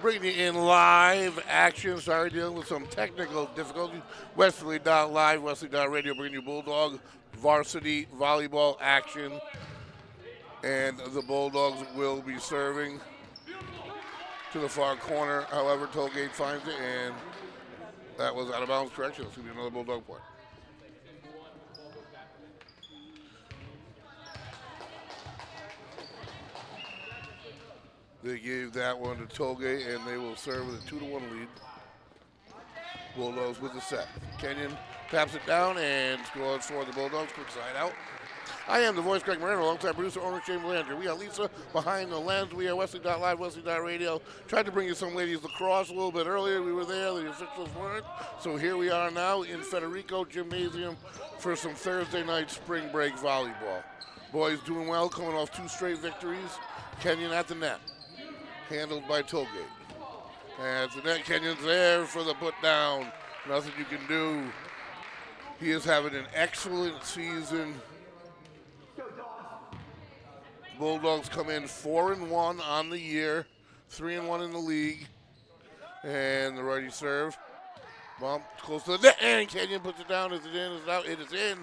Bringing you in live action. Sorry, dealing with some technical difficulties. Westerly.live, Westerly.radio, bringing you Bulldog Varsity Volleyball action. And the Bulldogs will be serving to the far corner. However, Tollgate finds it, and that was out of bounds correction. It's going to be another Bulldog point. They gave that one to Tollgate, and they will serve with a 2-1 lead. Bulldogs with the set. Kenyon taps it down and scores for the Bulldogs. Quick side out. I am the voice, Greg Moreno, alongside producer, owner, Shane Belanger. We got Lisa behind the lens. We are Wesley.live, Wesley.radio. Tried to bring you some ladies lacrosse a little bit earlier. We were there. The officials weren't. So here we are now in Federico Gymnasium for some Thursday night spring break volleyball. Boys doing well, coming off 2 straight victories. Kenyon at the net. Handled by Tollgate. And the net, Kenyon's there for the put down. Nothing you can do. He is having an excellent season. Bulldogs come in 4-1 on the year, 3-1 in the league. And the righty serve. Bump close to the net, and Kenyon puts it down. Is it in? Is it out? It is in.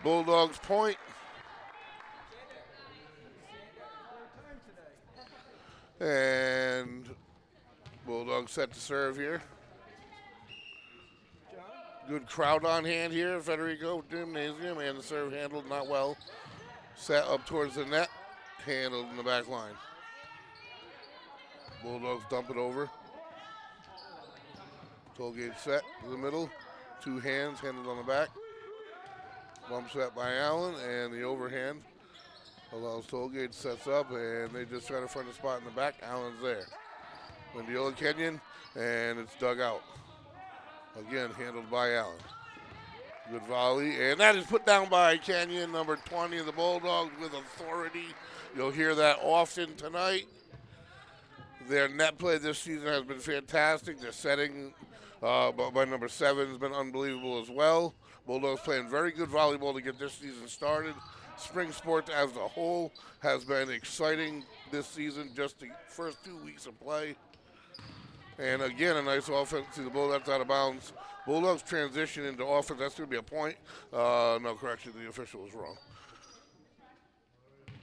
Bulldogs point. And Bulldogs set to serve here. Good crowd on hand here at Federico Gymnasium, and the serve handled not well. Set up towards the net, handled in the back line. Bulldogs dump it over. Tollgate set to the middle. 2 hands handled on the back. Bump set by Allen, and the overhand allows Tollgate, sets up, and they just try to find a spot in the back. Allen's there. Mendiola Kenyon, and it's dug out. Again, handled by Allen. Good volley, and that is put down by Kenyon, number 20 of the Bulldogs with authority. You'll hear that often tonight. Their net play this season has been fantastic. Their setting by number 7 has been unbelievable as well. Bulldogs playing very good volleyball to get this season started. Spring sports as a whole has been exciting this season, just the first 2 weeks of play. And again, a nice offense to the Bulldogs out of bounds. Bulldogs transition into offense. That's going to be a point. No, correction, the official was wrong.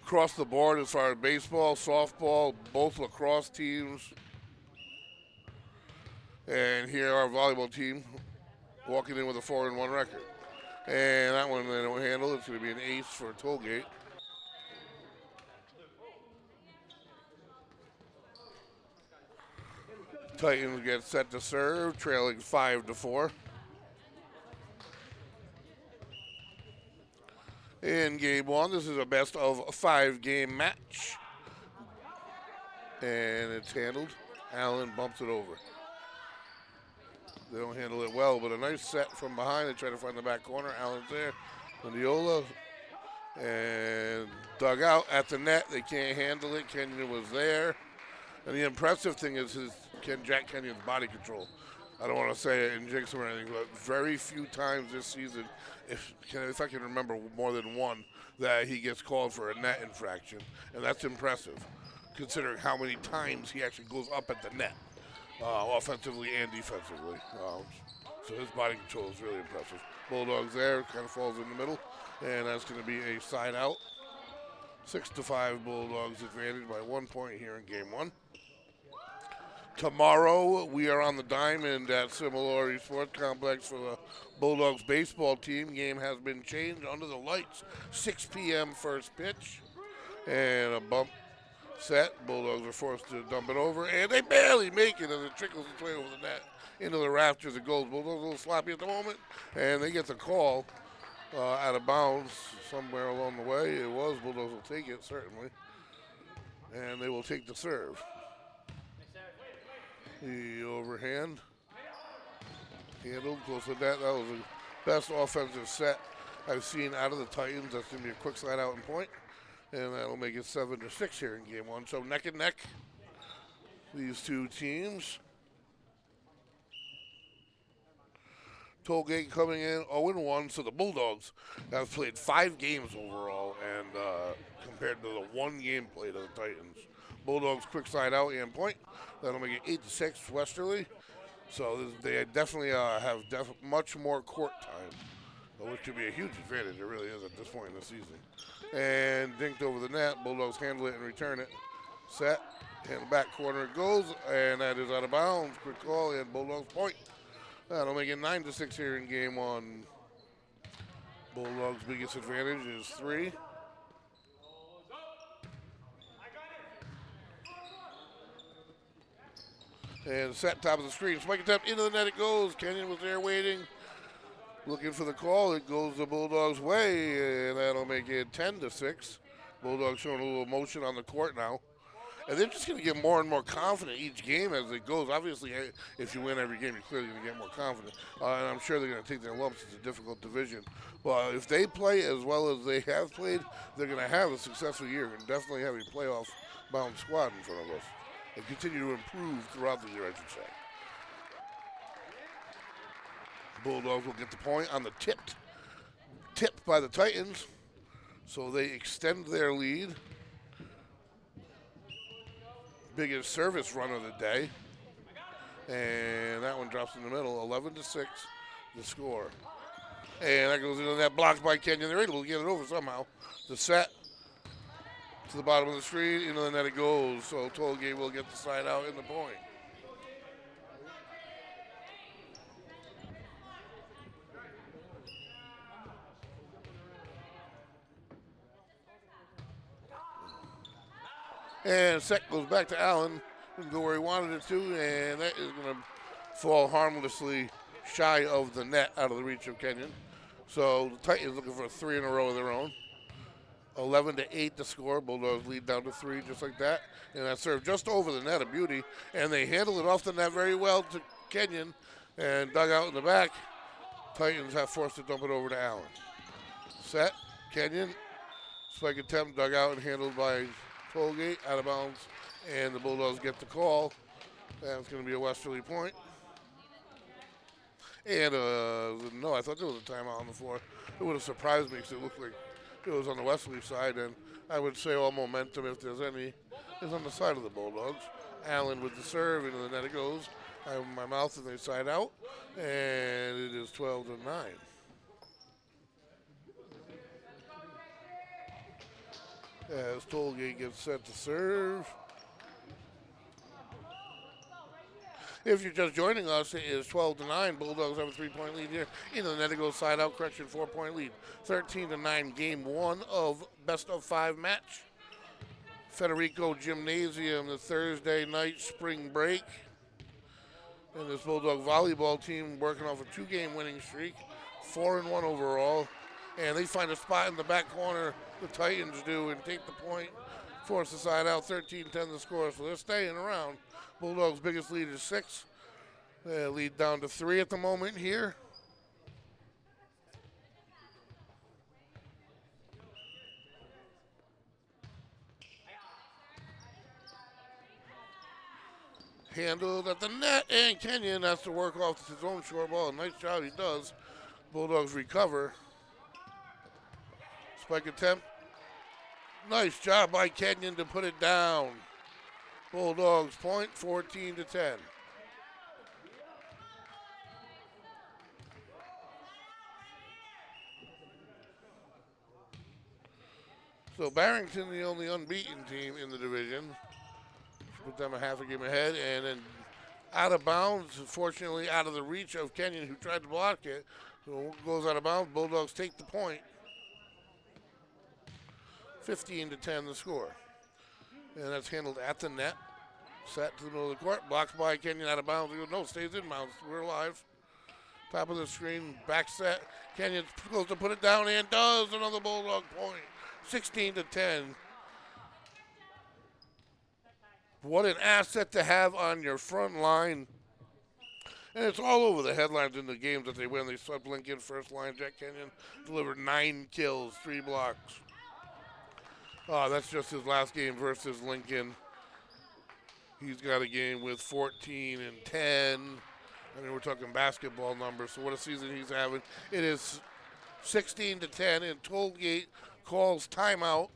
Across the board as far as baseball, softball, both lacrosse teams. And here our volleyball team walking in with a 4-1 record. And that one they don't handle. It's going to be an ace for Tollgate. Titans get set to serve, trailing 5-4. In game 1, this is a best of 5 game match. And it's handled. Allen bumps it over. They don't handle it well, but a nice set from behind. They try to find the back corner. Allen's there. Mendiola. And dug out at the net. They can't handle it. Kenyon was there. And the impressive thing is Jack Kenyon's body control. I don't want to say it in jinx him or anything, but very few times this season, if I can remember more than one, that he gets called for a net infraction. And that's impressive, considering how many times he actually goes up at the net, offensively and defensively. So his body control is really impressive. Bulldogs there, kind of falls in the middle, and that's going to be a side out. 6-5 Bulldogs advantage by 1 point here in game 1. Tomorrow, we are on the diamond at Similori Sports Complex for the Bulldogs baseball team. Game has been changed under the lights. 6 p.m. first pitch. And a bump set. Bulldogs are forced to dump it over, and they barely make it as it trickles its way over the net into the rafters. It goes. Bulldogs a little sloppy at the moment, and they get the call out of bounds somewhere along the way. It was. Bulldogs will take it, certainly. And they will take the serve. The overhand. Handled close to that. That was the best offensive set I've seen out of the Titans. That's going to be a quick slide out and point. And that'll make it 7-6 here in game 1. So neck and neck, these two teams. Tollgate coming in 0-1. So the Bulldogs have played 5 games overall. And compared to the one game played of the Titans. Bulldogs quick side out and point. That'll make it 8-6 Westerly. So they definitely have much more court time, which could be a huge advantage. It really is at this point in the season. And dinked over the net. Bulldogs handle it and return it. Set. And back corner it goes. And that is out of bounds. Quick call and Bulldogs point. That'll make it 9-6 here in game one. Bulldogs' biggest advantage is 3. And set top of the screen. Spike attempt into the net it goes. Kenyon was there waiting. Looking for the call. It goes the Bulldogs' way. And that'll make it 10-6. Bulldogs showing a little motion on the court now. And they're just going to get more and more confident each game as it goes. Obviously, if you win every game, you're clearly going to get more confident. And I'm sure they're going to take their lumps. It's a difficult division. But if they play as well as they have played, they're going to have a successful year and definitely have a playoff-bound squad in front of us. And continue to improve throughout the year, I should say. Bulldogs will get the point on the tip by the Titans. So they extend their lead. Biggest service run of the day. And that one drops in the middle, 11-6, the score. And that goes into that, blocked by Kenyon. They're able to get it over somehow. The set to the bottom of the screen, into the net it goes. So Tollgate will get the side out in the point. And set goes back to Allen. Didn't go where he wanted it to, and that is going to fall harmlessly shy of the net, out of the reach of Kenyon. So the Titans looking for 3 in a row of their own. 11-8 the score. Bulldogs lead down to 3 just like that. And that served just over the net, a beauty. And they handle it off the net very well to Kenyon and dug out in the back. Titans have forced to dump it over to Allen. Set, Kenyon, spike attempt, dug out and handled by Tollgate, out of bounds, and the Bulldogs get the call. That's going to be a Westerly point. And no, I thought there was a timeout on the floor. It would have surprised me because it looked like it was on the Westerly side, and I would say all momentum, if there's any, is on the side of the Bulldogs. Allen with the serve, into the net it goes. I have my mouth and they side out, and it is 12-9. As Tollgate gets set to serve. If you're just joining us, it is 12-9. Bulldogs have a 3-point lead here. Into the net it goes, side out, correction, 4-point lead. 13-9, game 1 of best of 5 match. Federico Gymnasium, the Thursday night spring break. And this Bulldog volleyball team working off a 2-game winning streak. 4-1 overall. And they find a spot in the back corner, the Titans do, and take the point. Force the side out, 13-10 the score. So they're staying around. Bulldogs' biggest lead is 6. They lead down to 3 at the moment here. Handled at the net, and Kenyon has to work off his own short ball. Nice job he does. Bulldogs recover. Spike attempt. Nice job by Kenyon to put it down. Bulldogs point, 14-10. So Barrington, the only unbeaten team in the division. Put them a half a game ahead, and then out of bounds, unfortunately out of the reach of Kenyon, who tried to block it. So it goes out of bounds. Bulldogs take the point. 15-10 the score. And that's handled at the net. Set to the middle of the court. Blocked by Kenyon, out of bounds. He goes, no, stays in bounds. We're alive. Top of the screen, back set. Kenyon goes to put it down and does. Another Bulldog point. 16-10. What an asset to have on your front line. And it's all over the headlines in the games that they win. They swept Lincoln first line. Jack Kenyon delivered 9 kills, 3 blocks. Oh, that's just his last game versus Lincoln. He's got a game with 14 and 10. I mean, we're talking basketball numbers, so what a season he's having. It is 16-10, and Tollgate calls timeout.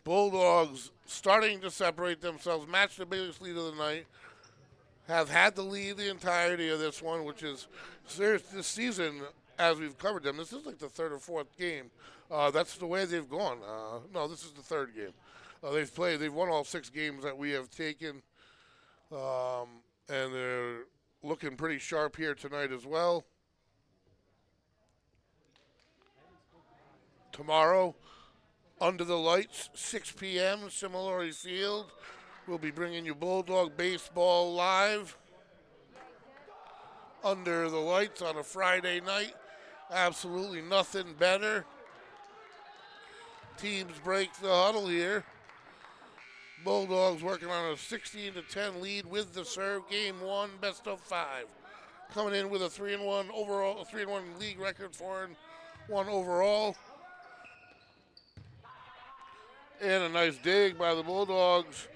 Bulldogs starting to separate themselves, match the biggest lead of the night, have had the lead the entirety of this one, which is serious this season as we've covered them. This is like the third or fourth game. That's the way they've gone. No, this is the third game. They've won all 6 games that we have taken, and they're looking pretty sharp here tonight as well. Tomorrow, under the lights, 6 p.m., Similary Field. We'll be bringing you Bulldog Baseball live under the lights on a Friday night. Absolutely nothing better. Teams break the huddle here. Bulldogs working on a 16-10 lead with the serve. Game 1, best of 5. Coming in with a 3-1 overall, a 3-1 league record, 4-1 overall. And a nice dig by the Bulldogs,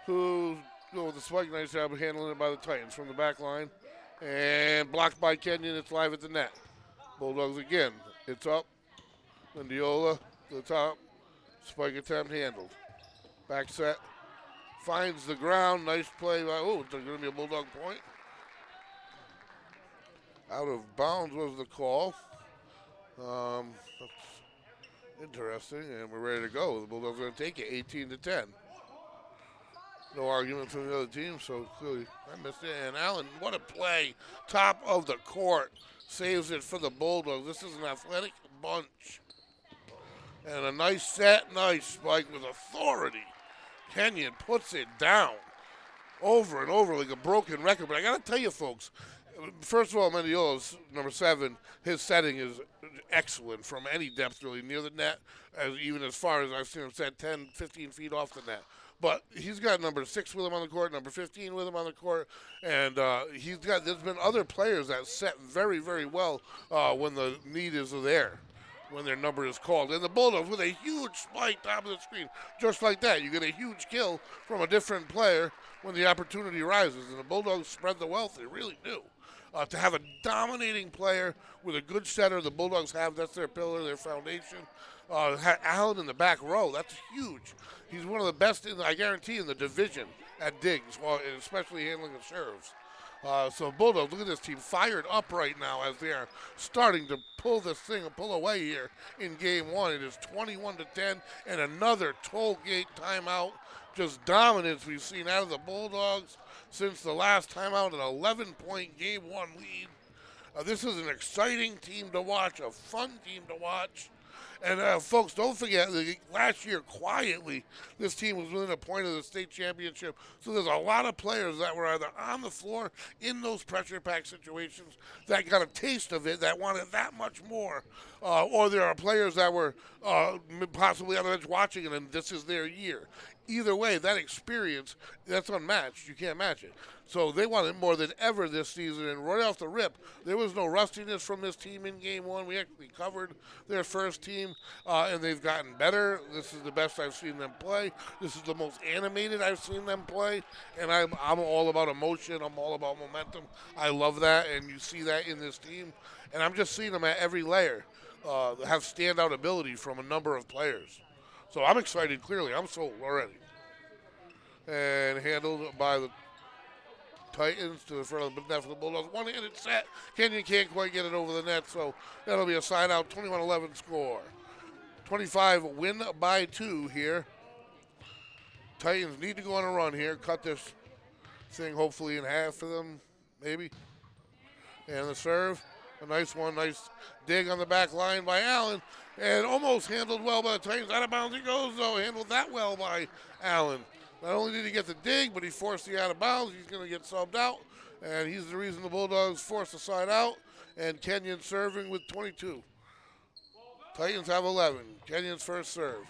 who go with the spike. Nice job of handling it by the Titans from the back line. And blocked by Kenyon. It's live at the net. Bulldogs again. It's up. Mendiola to the top. Spike attempt handled. Back set. Finds the ground. Nice play by, it's going to be a Bulldog point. Out of bounds was the call. That's interesting, and we're ready to go. The Bulldogs are going to take it 18-10. No argument from the other team, so clearly I missed it. And Allen, what a play. Top of the court. Saves it for the Bulldogs. This is an athletic bunch. And a nice set, nice spike with authority. Kenyon puts it down over and over like a broken record. But I got to tell you, folks, first of all, Mendiola's number 7, his setting is excellent from any depth really near the net, even as far as I've seen him set 10, 15 feet off the net. But he's got number 6 with him on the court, number 15 with him on the court, and there's been other players that set very, very well when the need is there, when their number is called. And the Bulldogs with a huge spike top of the screen, just like that. You get a huge kill from a different player when the opportunity rises, and the Bulldogs spread the wealth. They really do. To have a dominating player with a good setter, the Bulldogs have, that's their pillar, their foundation. Allen in the back row, that's huge. He's one of the best, I guarantee, in the division at digs, and especially handling the serves. So Bulldogs, look at this team, fired up right now as they are starting to pull away here in game 1. It is 21-10, and another toll gate timeout. Just dominance we've seen out of the Bulldogs since the last timeout, an 11-point game 1 lead. This is an exciting team to watch, a fun team to watch. And folks, don't forget, last year, quietly, this team was within a point of the state championship. So there's a lot of players that were either on the floor in those pressure-packed situations that got a taste of it, that wanted that much more. Or there are players that were possibly on the bench watching it, and this is their year. Either way, that experience, that's unmatched. You can't match it. So they want it more than ever this season. And right off the rip, there was no rustiness from this team in game 1. We actually covered their first team, and they've gotten better. This is the best I've seen them play. This is the most animated I've seen them play. And I'm all about emotion. I'm all about momentum. I love that, and you see that in this team. And I'm just seeing them at every layer have standout ability from a number of players. So I'm excited, clearly. I'm sold already. And handled by the Titans to the front of the net for the Bulldogs. One-handed set. Kenyon can't quite get it over the net, so that'll be a side out. 21-11 score. 25 win by 2 here. Titans need to go on a run here. Cut this thing hopefully in half for them, maybe. And the serve. A nice one. Nice dig on the back line by Allen. And almost handled well by the Titans. Out of bounds he goes, though. Handled that well by Allen. Not only did he get the dig, but he forced the out of bounds. He's going to get subbed out. And he's the reason the Bulldogs forced the side out. And Kenyon serving with 22. Titans have 11. Kenyon's first serve.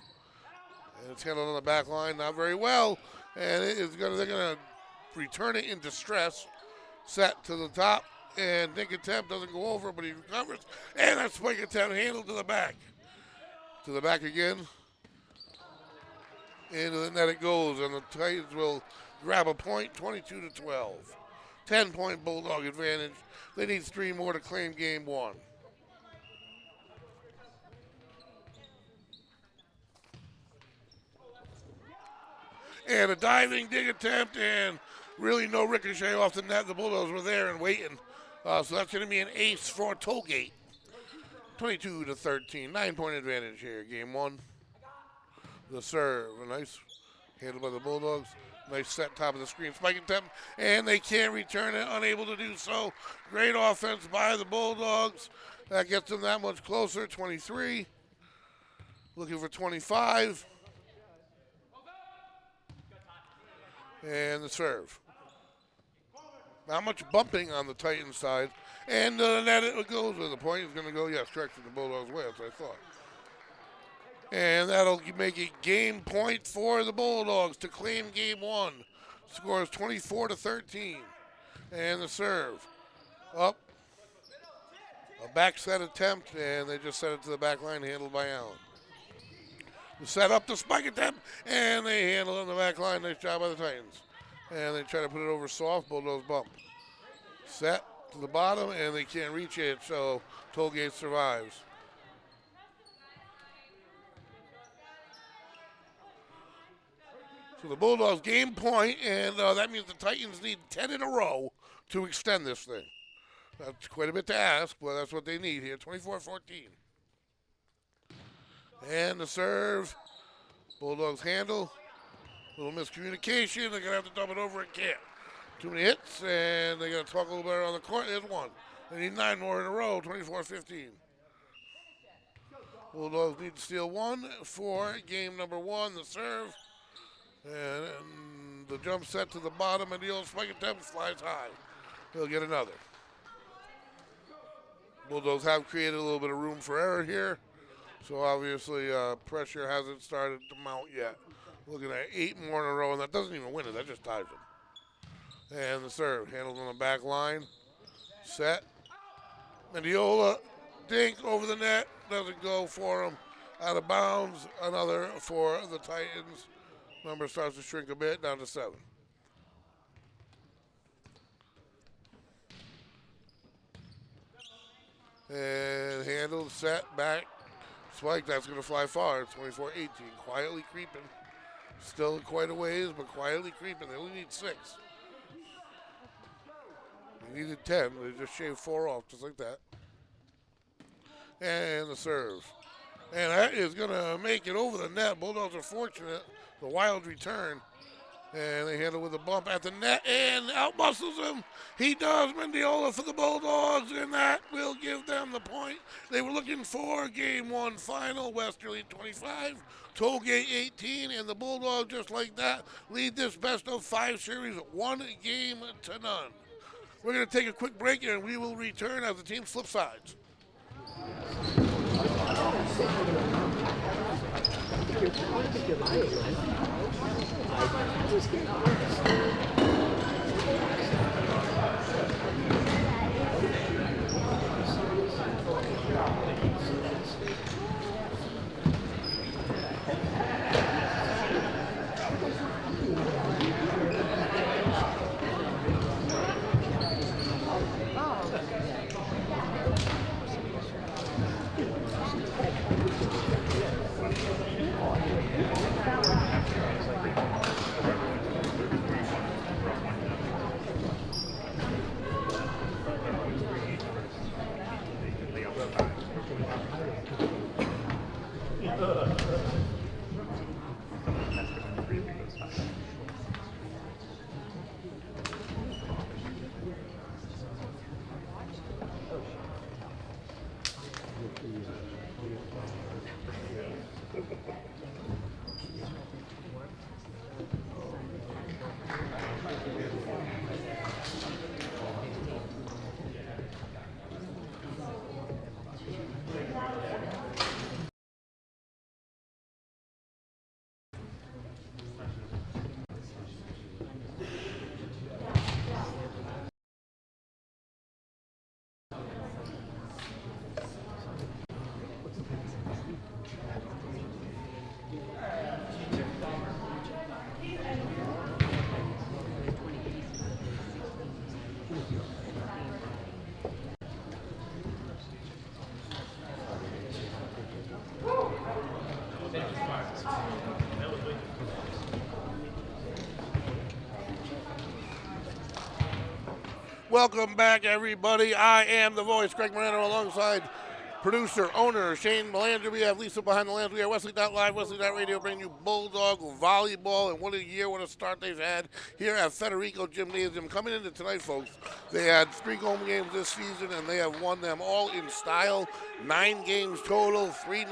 And it's handled on the back line, not very well. And they're going to return it in distress. Set to the top. And Nick attempt doesn't go over, but he recovers. And that spike attempt handled to the back. To the back again. Into the net it goes, and the Titans will grab a point, 22-12. 10-point Bulldog advantage. They need 3 more to claim game 1. And a diving dig attempt, and really no ricochet off the net. The Bulldogs were there and waiting. So that's going to be an ace for Tollgate. 22-13, 9-point advantage here, game one. The serve, a nice handle by the Bulldogs. Nice set top of the screen, spike attempt, and they can't return it, unable to do so. Great offense by the Bulldogs. That gets them that much closer, 23. Looking for 25. And the serve. Not much bumping on the Titans side. And net it goes with the point. Is going to go, yes, correct, to the Bulldogs' way, as I thought. And that'll make it game point for the Bulldogs to claim game one. Score is 24-13. And the serve. Up. A back set attempt, and they just set it to the back line, handled by Allen. The set up the spike attempt, and they handle it on the back line. Nice job by the Titans. And they try to put it over soft. Bulldogs bump. Set to the bottom, and they can't reach it, so Tollgate survives. So the Bulldogs game point, and that means the Titans need 10 in a row to extend this thing. That's quite a bit to ask, but that's what they need here, 24-14. And the serve. Bulldogs handle. Little miscommunication. They're going to have to dump it over and can't. Too many hits, and they got to talk a little better on the court. There's one. They need 9 more in a row, 24-15. Bulldogs need to steal one for game number one, the serve. And the jump set to the bottom, and the old spike attempt flies high. They'll get another. Bulldogs have created a little bit of room for error here. So obviously pressure hasn't started to mount yet. Looking at 8 more in a row, and that doesn't even win it. That just ties them. And the serve, handled on the back line. Set. Mendiola, dink over the net. Doesn't go for him. Out of bounds. Another for the Titans. Number starts to shrink a bit, down to 7. And handled, set, back. Spike, that's going to fly far. 24-18, quietly creeping. Still quite a ways, but quietly creeping. They only need 6. They needed 10. They just shaved 4 off, just like that. And the serve. And that is going to make it over the net. Bulldogs are fortunate. The wild return. And they handle with a bump at the net and outmuscles him. He does. Mendiola for the Bulldogs, and that will give them the point. They were looking for game one final. Westerly 25, Tollgate 18, and the Bulldogs, just like that, lead this best of 5 series 1 game to none. We're going to take a quick break, and we will return as the teams flip sides. Welcome back, everybody. I am the voice, Greg Moreno, alongside producer, owner, Shane Melander. We have Lisa behind the lens. We are Westerly.live, Westerly.radio, bringing you Bulldog volleyball. And what a year, what a start they've had here at Federico Gymnasium. Coming into tonight, folks, they had 3 home games this season, and they have won them all in style. 9 games total, 3-0,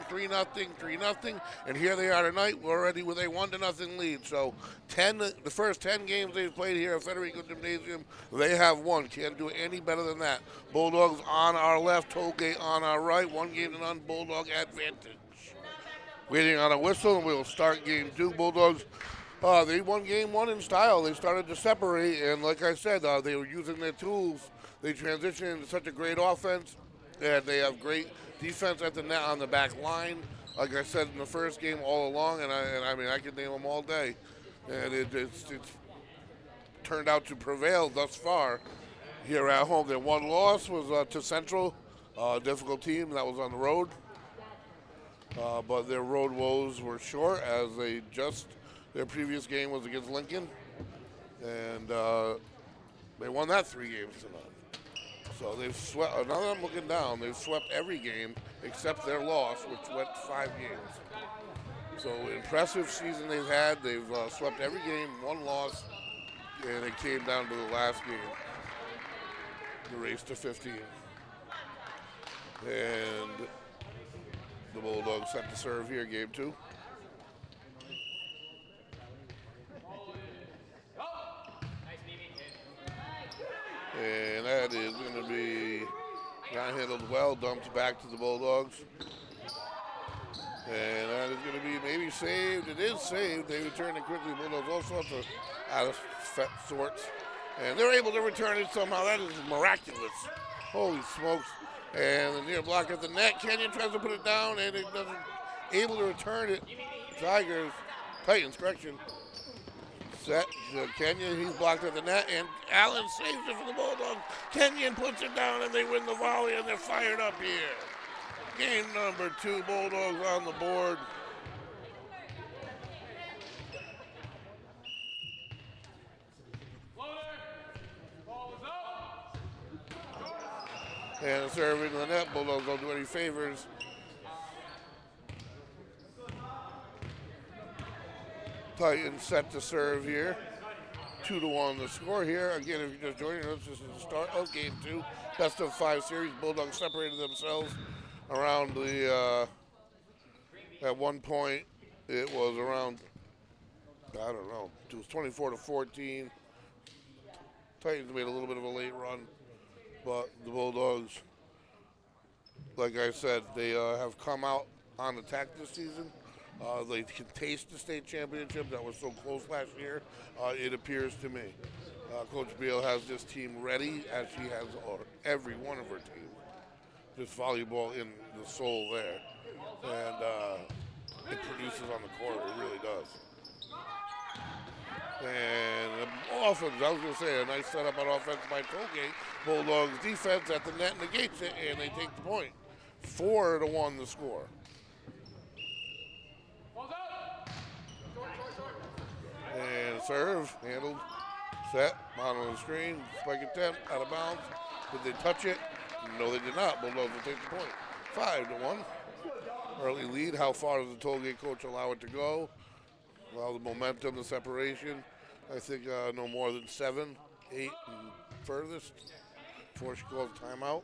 3-0, 3-0. And here they are tonight, already with a 1-0 lead. So the first 10 games they've played here at Federico Gymnasium, they have won. Can't do any better than that. Bulldogs on our left, Tollgate on our right. 1 game to none, Bulldog advantage. Waiting on a whistle, and we'll start game 2. Bulldogs, they won game 1 in style. They started to separate, and like I said, they were using their tools. They transitioned into such a great offense, and they have great defense at the net on the back line. Like I said in the first game all along, and I mean, I could name them all day. And it's turned out to prevail thus far here at home. Their one loss was to Central, difficult team that was on the road. But their road woes were short, as their previous game was against Lincoln. And they won that 3 games to none. So they've swept, now that I'm looking down, they've swept every game except their loss, which went 5 games. So impressive season they've had. They've swept every game, 1 loss, and it came down to the last game, the race to 15. And the Bulldogs set to serve here, game 2. And that is going to be not handled well, dumped back to the Bulldogs. And that is going to be maybe saved. It is saved. They return it quickly. Bulldogs all sorts of out of sorts. And they're able to return it somehow. That is miraculous. Holy smokes. And the near block at the net. Kenyon tries to put it down, and it doesn't able to return it. Titans, correction. Set Kenyon, he's blocked at the net, and Allen saves it for the Bulldogs. Kenyon puts it down, and they win the volley, and they're fired up here. Game number 2, Bulldogs on the board. And a serve into the net. Bulldogs don't do any favors. Titans set to serve here. 2-1 the score here. Again, if you're just joining us, this is the start of game 2. Best of 5 series. Bulldogs separated themselves around the, at one point, it was around, I don't know, it was 24-14. Titans made a little bit of a late run, but the Bulldogs, like I said, they have come out on attack this season. They can taste the state championship that was so close last year, it appears to me. Coach Beal has this team ready, as she has every one of her teams. Just volleyball in the soul there. And it produces on the court, it really does. And offense, I was going to say, a nice setup on offense by Tollgate. Bulldogs defense at the net negates it, and they take the point. 4-1 the score. And serve, handled, set, bottom of the screen, spike attempt, out of bounds. Did they touch it? No, they did not. Bulldogs will take the point. 5-1. Early lead. How far does the Tollgate coach allow it to go? Well, the momentum, the separation, I think no more than 7, 8 and furthest before she calls timeout.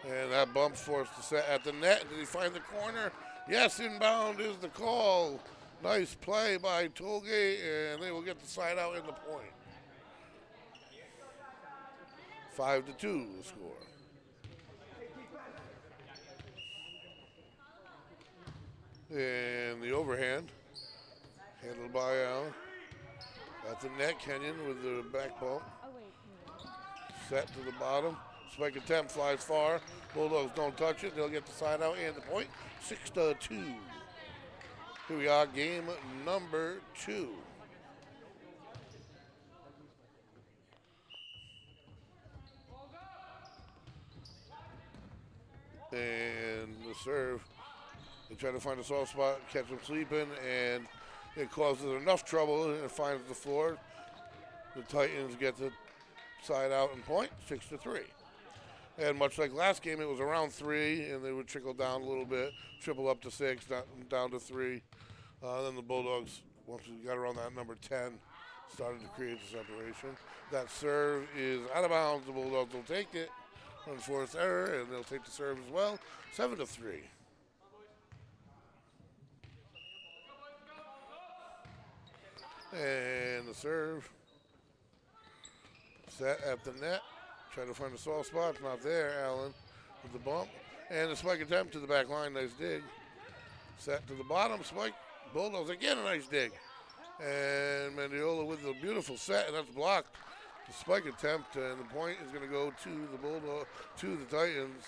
And that bump's forced to set at the net. Did he find the corner? Yes, inbound is the call. Nice play by Tollgate, and they will get the side out in the point. 5-2 the score. And the overhand, handled by Allen. At the net, Kenyon with the back bump. Set to the bottom. Spike attempt flies far. Bulldogs don't touch it. They'll get the side out and the point. 6-2. Here we are, game number 2. And the serve. They try to find a soft spot, catch them sleeping, and it causes enough trouble and it finds the floor. The Titans get the side out and point, 6-3. And much like last game, it was around 3, and they would trickle down a little bit, triple up to 6, down to 3. Then the Bulldogs, once we got around that number 10, started to create the separation. That serve is out of bounds. The Bulldogs will take it. Unforced error, and they'll take the serve as well. 7-3. And the serve. Set at the net. Try to find a soft spot. Not there. Allen with the bump. And the spike attempt to the back line. Nice dig. Set to the bottom. Spike. Bulldogs again. A nice dig. And Mendiola with the beautiful set, and that's blocked. The spike attempt, and the point is going to go to the Bulldog, to the Titans.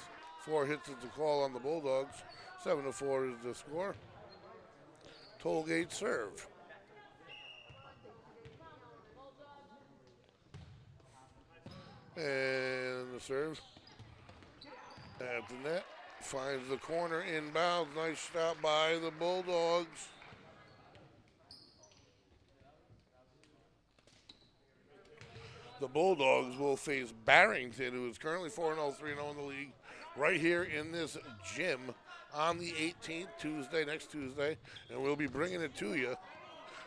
4 hits is the call on the Bulldogs. 7-4 is the score. Tollgate serve. And the serve at the net. Finds the corner inbounds. Nice stop by the Bulldogs. The Bulldogs will face Barrington, who is currently 4-0, 3-0 in the league, right here in this gym on the 18th, next Tuesday, and we'll be bringing it to you.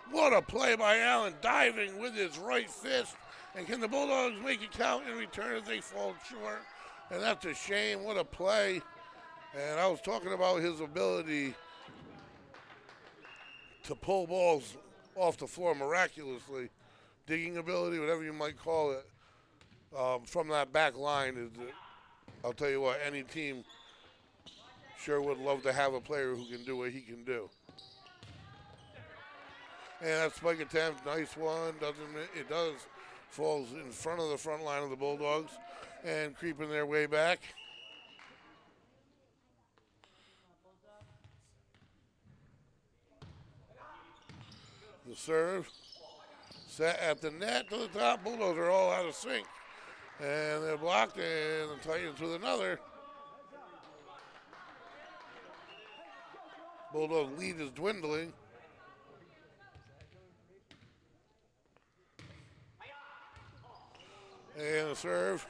What a play by Allen, diving with his right fist, and can the Bulldogs make it count in return as they fall short? And that's a shame. What a play. And I was talking about his ability to pull balls off the floor miraculously. Digging ability, whatever you might call it, from that back line. I'll tell you what, any team sure would love to have a player who can do what he can do. And that spike attempt, nice one. It does. Falls in front of the front line of the Bulldogs and creeping their way back. The serve. Set at the net to the top. Bulldogs are all out of sync. And they're blocked, and the Titans with another. Bulldog lead is dwindling. And the serve.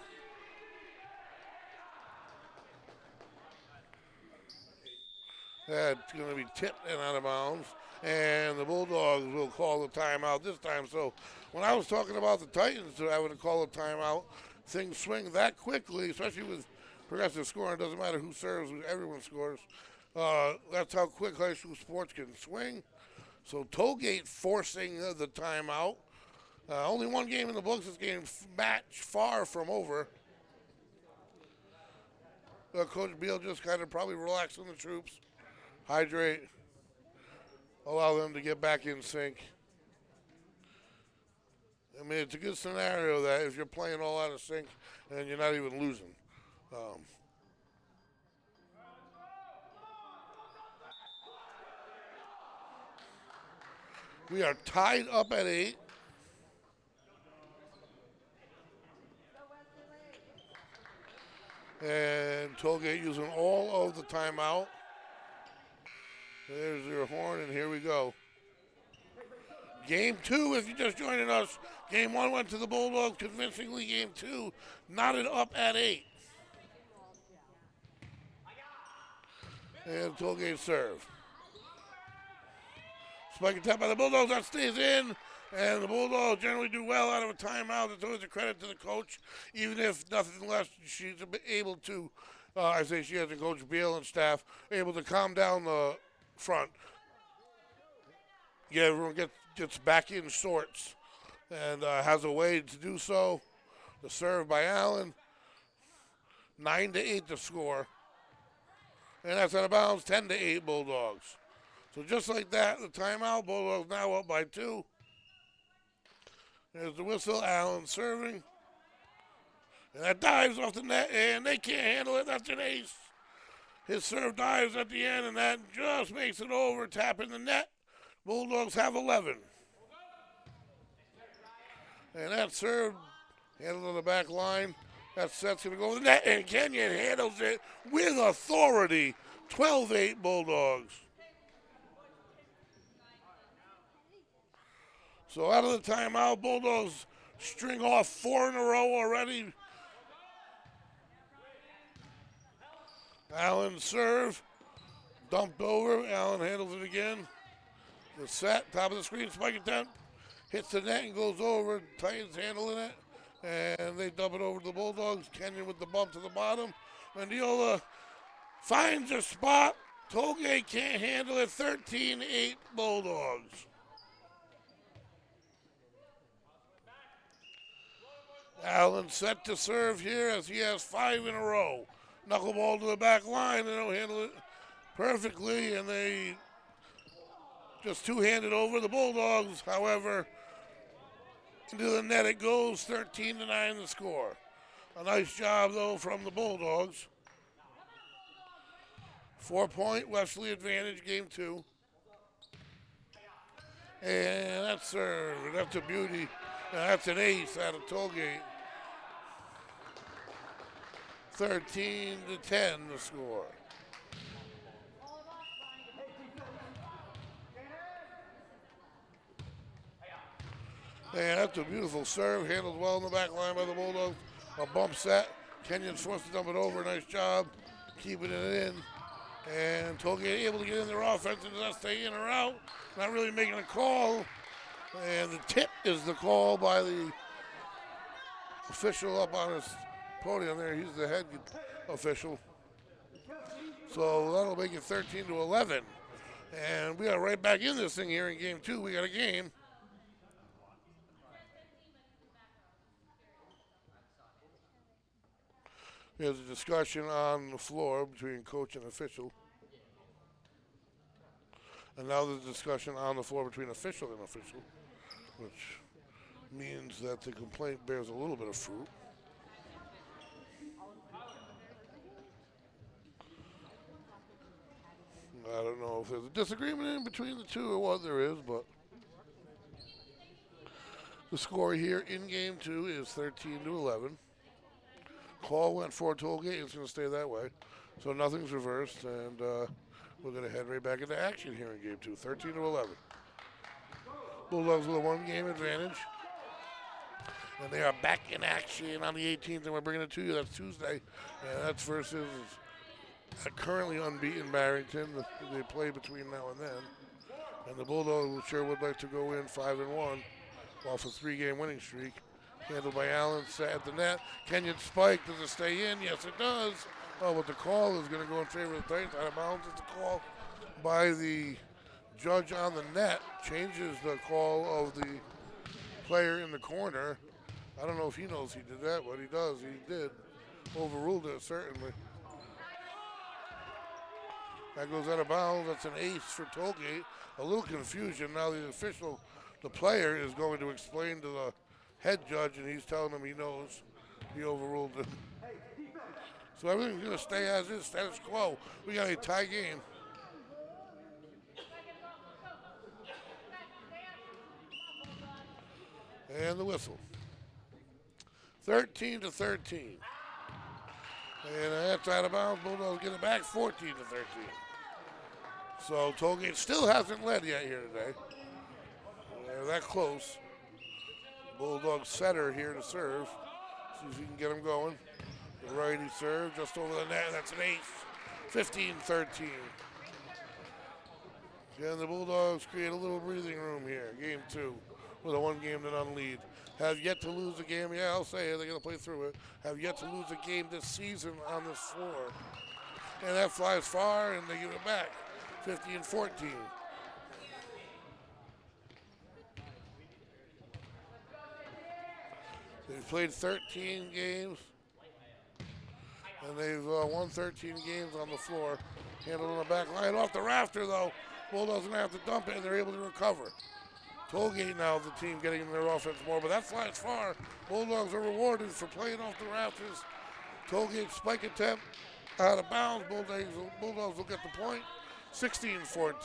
That's going to be tipped and out of bounds. And the Bulldogs will call the timeout this time. So when I was talking about the Titans having to call a timeout, things swing that quickly, especially with progressive scoring. It doesn't matter who serves, everyone scores. That's how quick high school sports can swing. So Tollgate forcing the timeout. Only one game in the books. This game match far from over. Coach Beal just kind of probably relaxing the troops, hydrate, allow them to get back in sync. I mean, it's a good scenario that if you're playing all out of sync and you're not even losing. We are tied up at 8. And Tollgate using all of the timeout. There's your horn, and here we go. Game 2, if you're just joining us. Game 1 went to the Bulldogs convincingly. Game 2 knotted up at 8. And Tollgate serve. Spike attempt by the Bulldogs, that stays in. And the Bulldogs generally do well out of a timeout. It's always a credit to the coach, even if nothing less, she's able to, I say she has a Coach Beal and staff, able to calm down the front. Yeah, everyone gets back in sorts and has a way to do so. The serve by Allen. 9-8 to score. And that's out of bounds, 10-8 Bulldogs. So just like that, the timeout, Bulldogs now up by 2. There's the whistle, Allen serving. And that dives off the net, and they can't handle it. That's an ace. His serve dives at the end, and that just makes it over, tapping the net. Bulldogs have 11. And that serve, handled on the back line. That set's going to go over the net, and Kenyon handles it with authority. 12-8 Bulldogs. So out of the timeout, Bulldogs string off 4 in a row already. Allen serve, dumped over. Allen handles it again. The set, top of the screen, spike attempt, hits the net and goes over. Titans handling it, and they dump it over to the Bulldogs. Kenyon with the bump to the bottom. Mendiola finds a spot. Tollgate can't handle it. 13-8 Bulldogs. Allen set to serve here as he has 5 in a row. Knuckleball to the back line. They don't handle it perfectly, and they just two-handed over the Bulldogs. However, into the net it goes. 13-9 the score. A nice job, though, from the Bulldogs. 4-point Westerly advantage, game 2. And that's serve. That's a beauty. That's an ace out of Tollgate. 13-10 the score. And that's a beautiful serve. Handled well in the back line by the Bulldogs. A bump set. Kenyon's forced to dump it over. Nice job keeping it in. And Tollgate able to get in their offense and just stay in or out. Not really making a call. And the tip is the call by the official up on his podium there. He's the head official. So that'll make it 13-11. And we are right back in this thing here in game 2. We got a game. There's a discussion on the floor between coach and official. And now there's a discussion on the floor between official and official, which means that the complaint bears a little bit of fruit. I don't know if there's a disagreement in between the two or what there is, but the score here in game 2 is 13-11. Call went for Tollgate. It's going to stay that way. So nothing's reversed, and we're going to head right back into action here in game 2, 13-11. Bulldogs with a 1-game advantage. And they are back in action on the 18th, and we're bringing it to you. That's Tuesday, and that's versus a currently unbeaten Barrington. They play between now and then. And the Bulldogs sure would like to go in 5-1 off a 3-game winning streak. Handled by Allen, set at the net. Kenyon spike, does it stay in? Yes, it does. Oh, but the call is going to go in favor of the Titans. Out of bounds is the call by the judge on the net. Changes the call of the player in the corner. I don't know if he knows he did that, but he does. He did. Overruled it, certainly. That goes out of bounds. That's an ace for Tollgate. A little confusion. Now the player is going to explain to the head judge, and he's telling him he knows. He overruled it. So everything's going to stay as is, status quo. We got a tie game. And the whistle. 13-13. And that's out of bounds. Bulldogs get it back, 14-13. So Tollgate still hasn't led yet here today. They're that close. Bulldog setter here to serve. See if he can get him going. The righty serve just over the net. That's an ace. 15-13. And the Bulldogs create a little breathing room here. Game 2 with a 1-game-to-none lead. Have yet to lose a game. Yeah, I'll say it. They're going to play through it. Have yet to lose a game this season on this floor. And that flies far, and they give it back. 15-14. They've played 13 games, and they've won 13 games on the floor. Handled on the back line. Off the rafter, though. Bulldogs going to have to dump it, and they're able to recover. Tollgate now is the team getting in their offense more, but that flies far. Bulldogs are rewarded for playing off the rafters. Tollgate spike attempt out of bounds. Bulldogs will get the point. 16-14.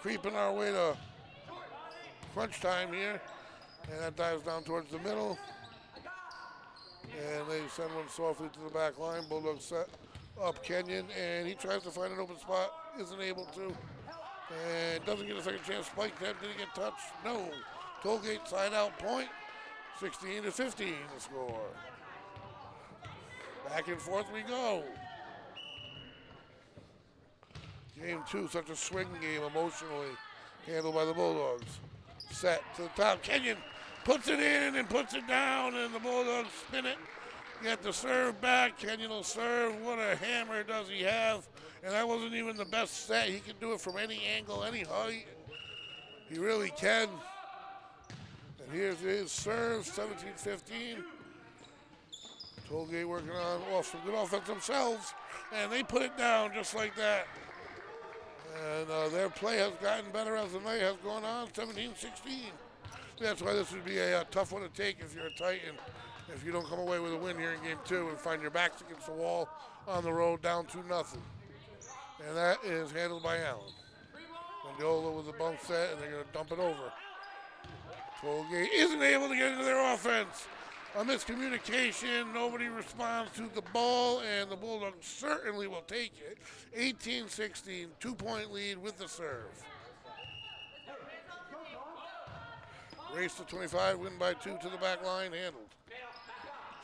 Creeping our way to crunch time here. And that dives down towards the middle. And they send one softly to the back line. Bulldogs set up Kenyon, and he tries to find an open spot. Isn't able to. And doesn't get a second chance. Spike attempt. Did he get touched? No. Tollgate side out point. 16-15 the score. Back and forth we go. Game 2, such a swing game emotionally handled by the Bulldogs. Set to the top. Kenyon puts it in and puts it down, and the Bulldogs spin it. Get the serve back. Kenyon will serve. What a hammer does he have. And that wasn't even the best set. He can do it from any angle, any height. He really can. And here's his serve, 17-15. Tollgate working on some good offense themselves. And they put it down just like that. And their play has gotten better as the night has gone on, 17-16. That's why this would be a tough one to take if you're a Titan. If you don't come away with a win here in game 2 and find your backs against the wall on the road down 2-0. And that is handled by Allen. Mendola with the bump set, and they're going to dump it over. Tollgate isn't able to get into their offense. A miscommunication, nobody responds to the ball, and the Bulldogs certainly will take it. 18-16, 2-point lead with the serve. Race to 25, win by 2 to the back line, handled.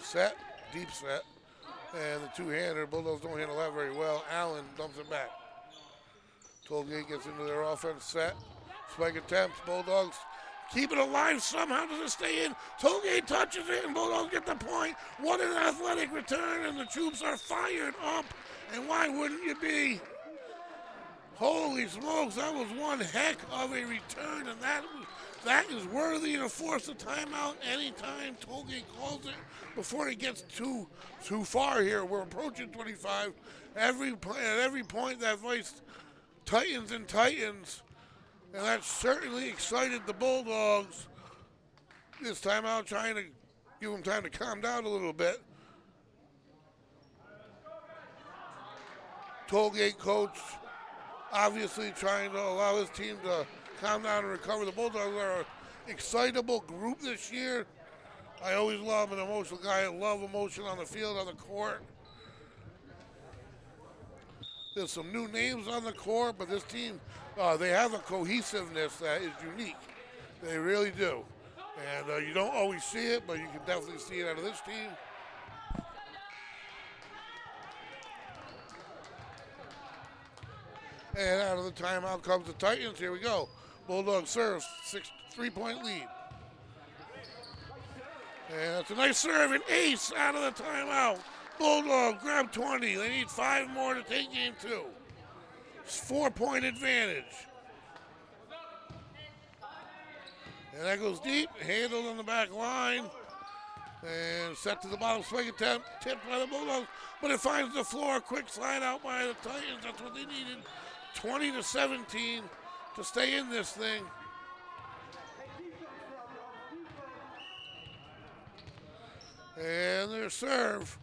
Set, deep set, and the two-hander. Bulldogs don't handle that very well. Allen dumps it back. Tollgate gets into their offense set. Spike attempt, Bulldogs keep it alive somehow. Does it stay in? Tollgate touches it, and Bulldogs get the point. What an athletic return, and the troops are fired up. And why wouldn't you be? Holy smokes, that was one heck of a return, and that is worthy to force a timeout anytime Tollgate calls it before it gets too far here. We're approaching 25. At every point that voiced Titans and Titans, and that certainly excited the Bulldogs. This timeout trying to give them time to calm down a little bit. Tollgate coach obviously trying to allow his team to calm down and recover. The Bulldogs are an excitable group this year. I always love an emotional guy. I love emotion on the field, on the court. There's some new names on the court, but this team, they have a cohesiveness that is unique. They really do. And you don't always see it, but you can definitely see it out of this team. And out of the timeout comes the Titans. Here we go. Bulldogs serve, 3-point lead. And that's a nice serve, an ace out of the timeout. Bulldogs grab 20. They need 5 more to take game 2. It's 4-point advantage. And that goes deep, handled on the back line. And set to the bottom, spike attempt, tipped by the Bulldogs. But it finds the floor, quick slide out by the Titans. That's what they needed. 20-17 to stay in this thing. And their serve.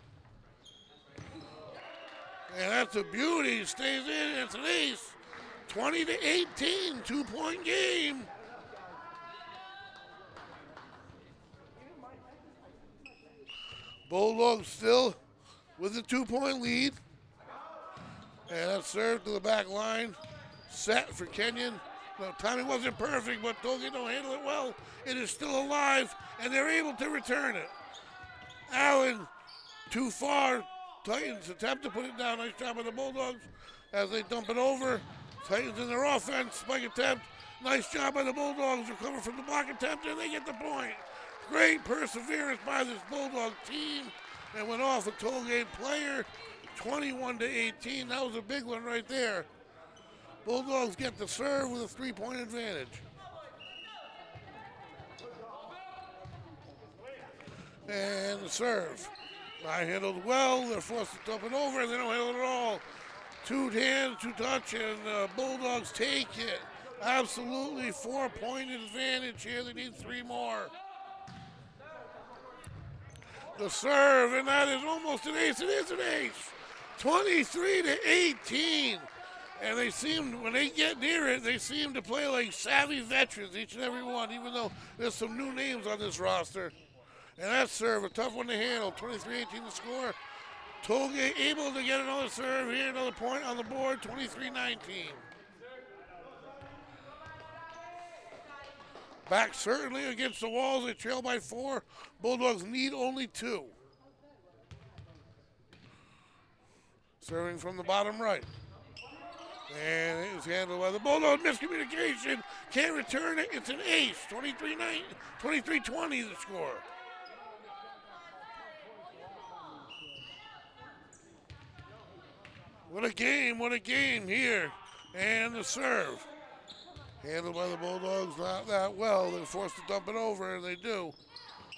And that's a beauty. Stays in. It's an ace. 20-18. 2-point game. Bulldogs still with a 2-point lead. And that's served to the back line. Set for Kenyon. No, timing wasn't perfect, but Tollgate don't handle it well. It is still alive, and they're able to return it. Allen, too far. Titans attempt to put it down. Nice job by the Bulldogs as they dump it over. Titans in their offense. Spike attempt. Nice job by the Bulldogs. Recover from the block attempt, and they get the point. Great perseverance by this Bulldog team. They went off a Tollgate player. 21-18. That was a big one right there. Bulldogs get the serve with a 3-point advantage. And the serve. Not handled well. They're forced to dump it over, and they don't handle it at all. 2 hands, 2 touch, and the Bulldogs take it. Absolutely 4-point advantage here. They need 3 more. The serve, and that is almost an ace. It is an ace. 23-18. And they seem, when they get near it, they seem to play like savvy veterans, each and every one, even though there's some new names on this roster. And that serve, a tough one to handle. 23-18 to score. Tollgate able to get another serve here, another point on the board, 23-19. Back certainly against the walls. They trail by 4. Bulldogs need only 2. Serving from the bottom right. And it was handled by the Bulldogs. Miscommunication. Can't return it. It's an ace. 23-20 the score. What a game here. And the serve. Handled by the Bulldogs, not that well. They're forced to dump it over, and they do.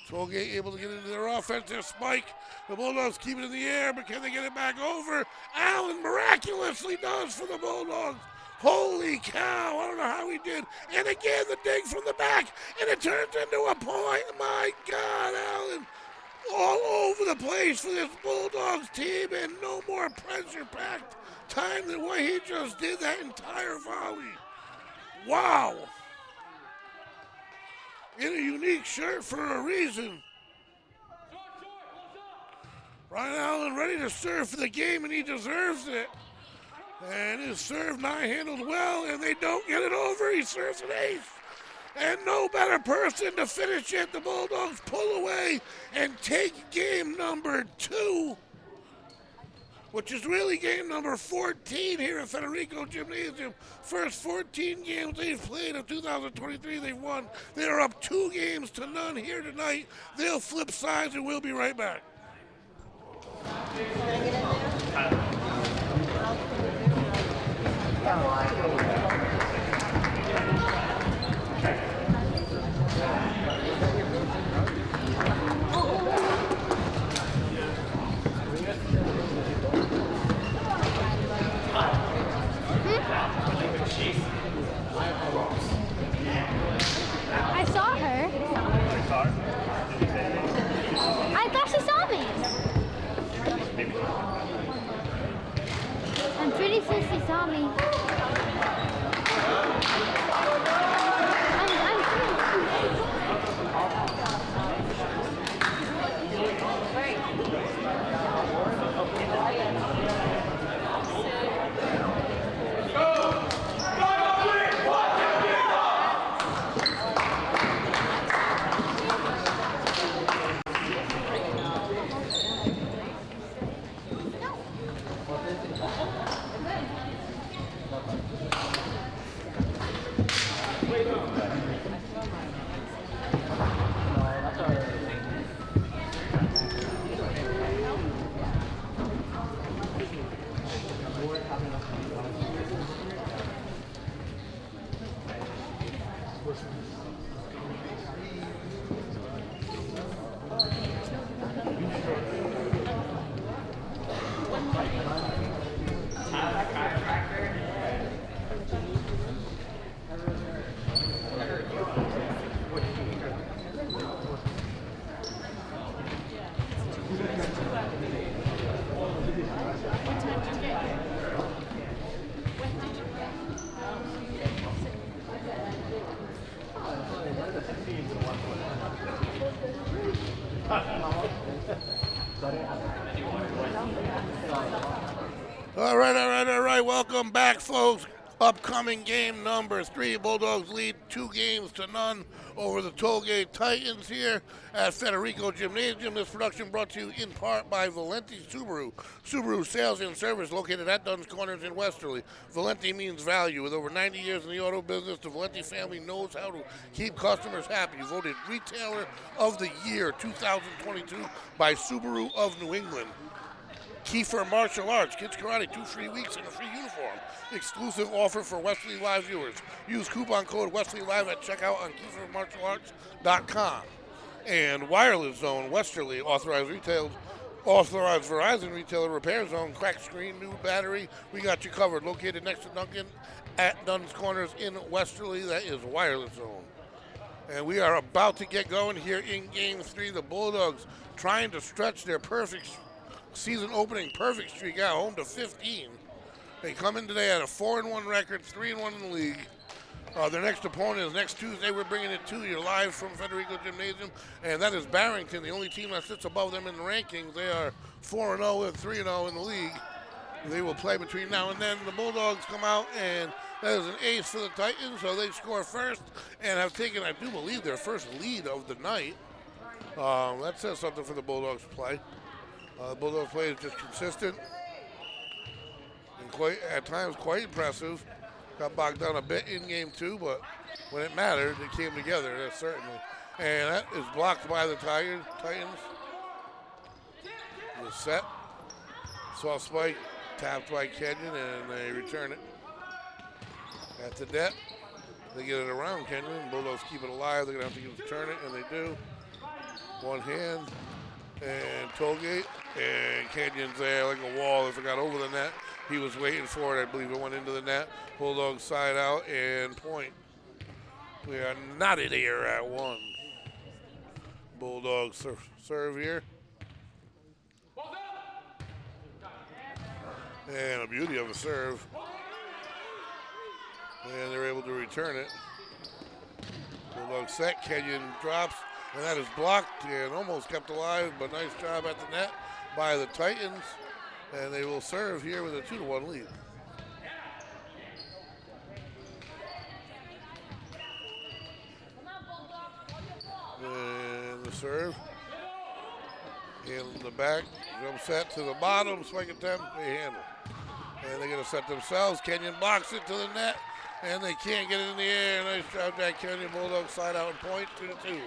Tollgate able to get into their offense. Their spike. The Bulldogs keep it in the air, but can they get it back over? Allen miraculously does for the Bulldogs. Holy cow, I don't know how he did. And again, the dig from the back, and it turns into a point. My God, Allen, all over the place for this Bulldogs team, and no more pressure-packed time than what he just did that entire volley. Wow. In a unique shirt for a reason. Ryan Allen ready to serve for the game, and he deserves it. And his serve not handled well, and they don't get it over. He serves an ace. And no better person to finish it. The Bulldogs pull away and take game number 2, which is really game number 14 here at Federico Gymnasium. First 14 games they've played of 2023, they've won. They are up 2 games to none here tonight. They'll flip sides, and we'll be right back. I saw her. I thought she saw me. I'm pretty sure she saw me. All right. Welcome back, folks. Upcoming game number 3. Bulldogs lead 2 games to none over the Tollgate Titans here at Federico Gymnasium. This production brought to you in part by Valenti Subaru. Subaru sales and service located at Dunn's Corners in Westerly. Valenti means value. With over 90 years in the auto business, the Valenti family knows how to keep customers happy. Voted Retailer of the Year 2022 by Subaru of New England. Kiefer Martial Arts, Kids Karate, 2 free weeks and a free uniform. Exclusive offer for Westerly Live viewers. Use coupon code Westerly Live at checkout on KieferMartialArts.com. And Wireless Zone, Westerly, authorized Verizon retailer repair zone, cracked screen, new battery. We got you covered. Located next to Duncan at Dunn's Corners in Westerly. That is Wireless Zone. And we are about to get going here in Game 3. The Bulldogs trying to stretch their season opening perfect streak out home to 15. They come in today at a 4-1 record, 3-1 in the league. Their next opponent is next Tuesday. We're bringing it to you live from Federico Gymnasium, and that is Barrington, the only team that sits above them in the rankings. They are 4-0 and 3-0 in the league. They will play between now and then. The Bulldogs come out and That is an ace for the Titans, so they score first and have taken, I do believe, their first lead of the night. That says something for the Bulldogs play. The Bulldogs play is just consistent and at times quite impressive. Got bogged down a bit in game 2, but when it mattered, it came together, that's certainly. And that is blocked by the Titans. The set. Soft spike, tapped by Kenyon, and they return it. At the net, they get it around Kenyon. Bulldogs keep it alive. They're going to have to return it, and they do. One hand, and Tollgate, and Kenyon's there like a wall. If it got over the net, he was waiting for it. I believe it went into the net. Bulldogs side out and point. We are knotted here at 1. Bulldogs serve here. And a beauty of a serve. And they're able to return it. Bulldogs set, Kenyon drops, and that is blocked and almost kept alive, but nice job at the net by the Titans. And they will serve here with a 2-1 lead. And the serve. In the back, jump set to the bottom, spike attempt, they handle. And they're going to set themselves. Kenyon blocks it to the net, and they can't get it in the air. Nice job, Jack Kenyon. Bulldogs side out and point, 2-2.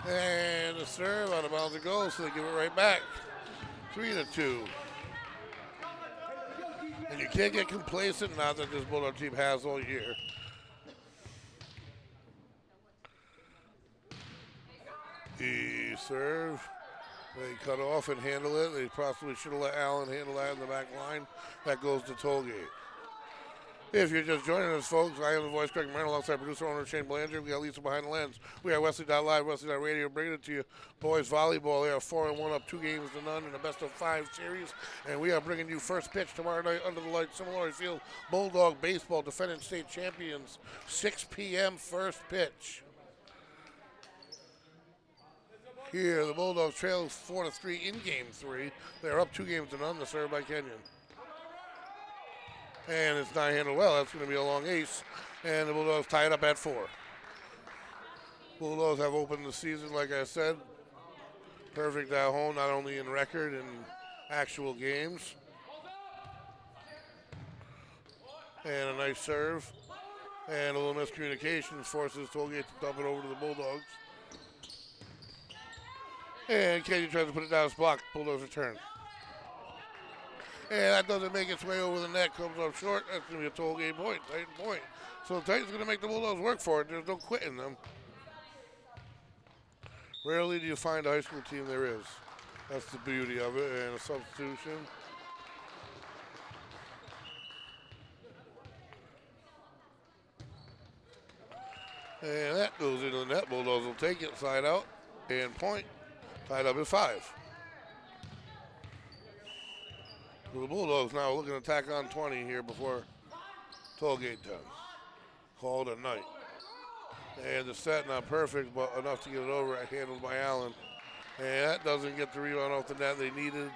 And the serve out of bounds it goes, so they give it right back. 3-2. And you can't get complacent, not that this Bulldog team has all year. The serve, they cut off and handle it. They possibly should have let Allen handle that in the back line. That goes to Tollgate. If you're just joining us, folks, I am the voice, Greg Martin, alongside producer owner Shane Belanger. We got Lisa behind the lens. We are Westerly.live, Westerly.radio, bringing it to you. Boys volleyball, they are 4-1 up 2 games to none in a best-of-5 series. And we are bringing you first pitch tomorrow night under the lights, Similari Field. Bulldog baseball, defending state champions, 6 p.m. first pitch. Here, the Bulldogs trail 4-3 in game 3. They're up 2 games to none. The serve by Kenyon. And it's not handled well. That's going to be a long ace. And the Bulldogs tie it up at 4. Bulldogs have opened the season, like I said. Perfect at home, not only in record and actual games. And a nice serve. And a little miscommunication forces Tollgate to dump it over to the Bulldogs. And Kenyon tries to put it down, it's blocked. Bulldogs return. And that doesn't make its way over the net, comes up short. That's going to be a Tollgate point, Titan point. So the Titans going to make the Bulldogs work for it. There's no quitting them. Rarely do you find a high school team there is. That's the beauty of it, and a substitution. And that goes into the net. Bulldogs will take it, side out, and point. Tied up at 5. So the Bulldogs now looking to tack on 20 here before Tollgate does. Called a night. And the set not perfect, but enough to get it over. Handled by Allen. And that doesn't get the rebound off the net they needed.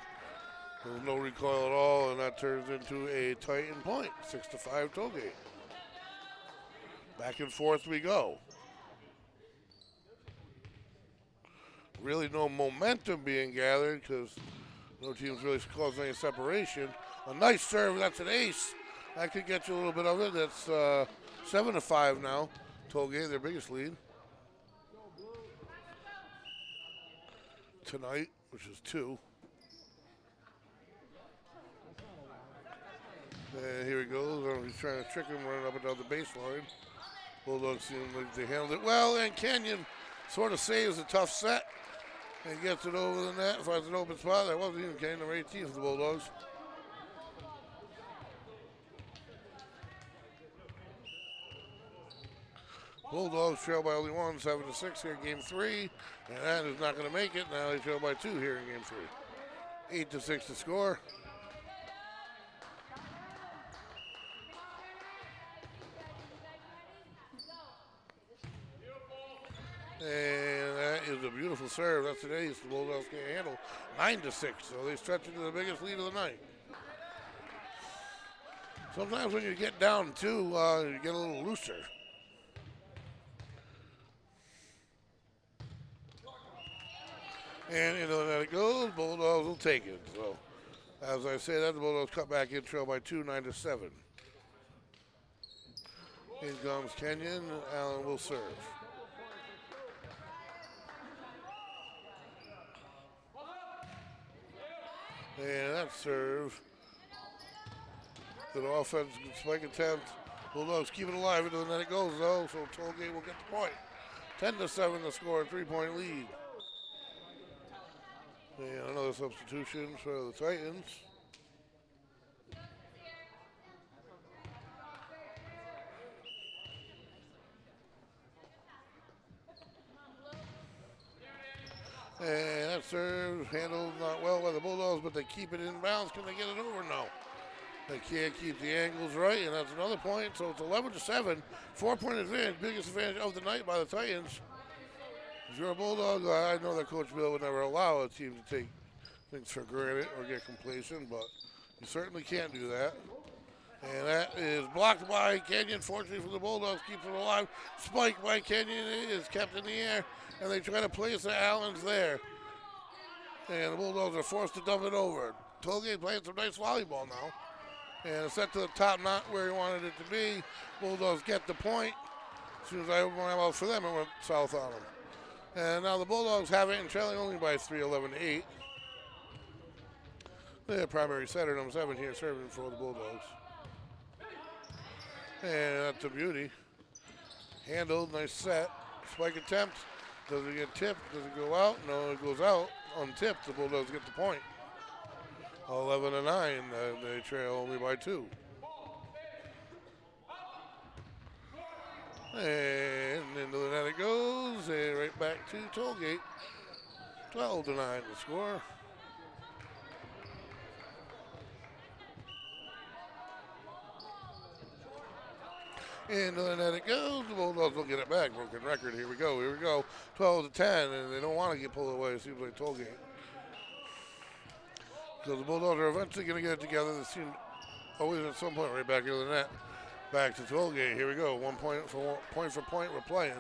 There's no recoil at all, and that turns into a Titan point. 6-5 Tollgate. Back and forth we go. Really no momentum being gathered because no team's really caused any separation. A nice serve, that's an ace. That could get you a little bit of it. That's 7-5 now. Tollgate, their biggest lead tonight, which is 2. And here he goes. He's trying to trick him, running up and down the baseline. Bulldogs seem like they handled it well, and Kenyon sort of saves a tough set and gets it over the net, finds an open spot. That wasn't even Kenyon, number 18 for the Bulldogs. Bulldogs trail by only 1, 7-6 here in game 3, and that is not going to make it. Now they trail by 2 here in game 3. 8-6 to score. And that is a beautiful serve. That's an ace. The Bulldogs can't handle. 9-6. So they stretch into the biggest lead of the night. Sometimes when you get down two, you get a little looser. And into the net it goes. Bulldogs will take it. So, as I say that, the Bulldogs cut back in trail by 2, 9-7. In comes Kenyon. Allen will serve. And that serve. Good offense, good spike attempt. Bulldogs keep it alive into the net it goes though, so Tollgate will get the point. 10-7 the score, a 3-point lead. And another substitution for the Titans. And that serve handled not well by the Bulldogs, but they keep it in bounds. Can they get it over? No. They can't keep the angles right, and that's another point. So it's 11-7, 4-point advantage, biggest advantage of the night by the Titans. If you're a Bulldog, I know that Coach Bill would never allow a team to take things for granted or get complacent, but you certainly can't do that. And that is blocked by Kenyon. Fortunately for the Bulldogs, keeps it alive. Spike by Kenyon is kept in the air, and they try to place the Allens there. And the Bulldogs are forced to dump it over. Tollgate playing some nice volleyball now. And it's set to the top, not where he wanted it to be. Bulldogs get the point. As soon as I opened my mouth for them, it went south on them. And now the Bulldogs have it and trailing only by 3, 11-8. The primary setter, number 7 here, serving for the Bulldogs. And that's a beauty. Handled, nice set. Spike attempt. Does it get tipped? Does it go out? No, it goes out. Untipped, the Bulldogs get the point. 11-9, they trail only by 2. And into the net it goes, and right back to Tollgate. 12-9 the score. Into the net it goes. The Bulldogs will get it back. Broken record. Here we go. 12-10, and they don't want to get pulled away. It seems like Tollgate. So the Bulldogs are eventually going to get it together. They seem always at some point right back into the net. Back to Tollgate. Here we go. 1 point for point. We're playing.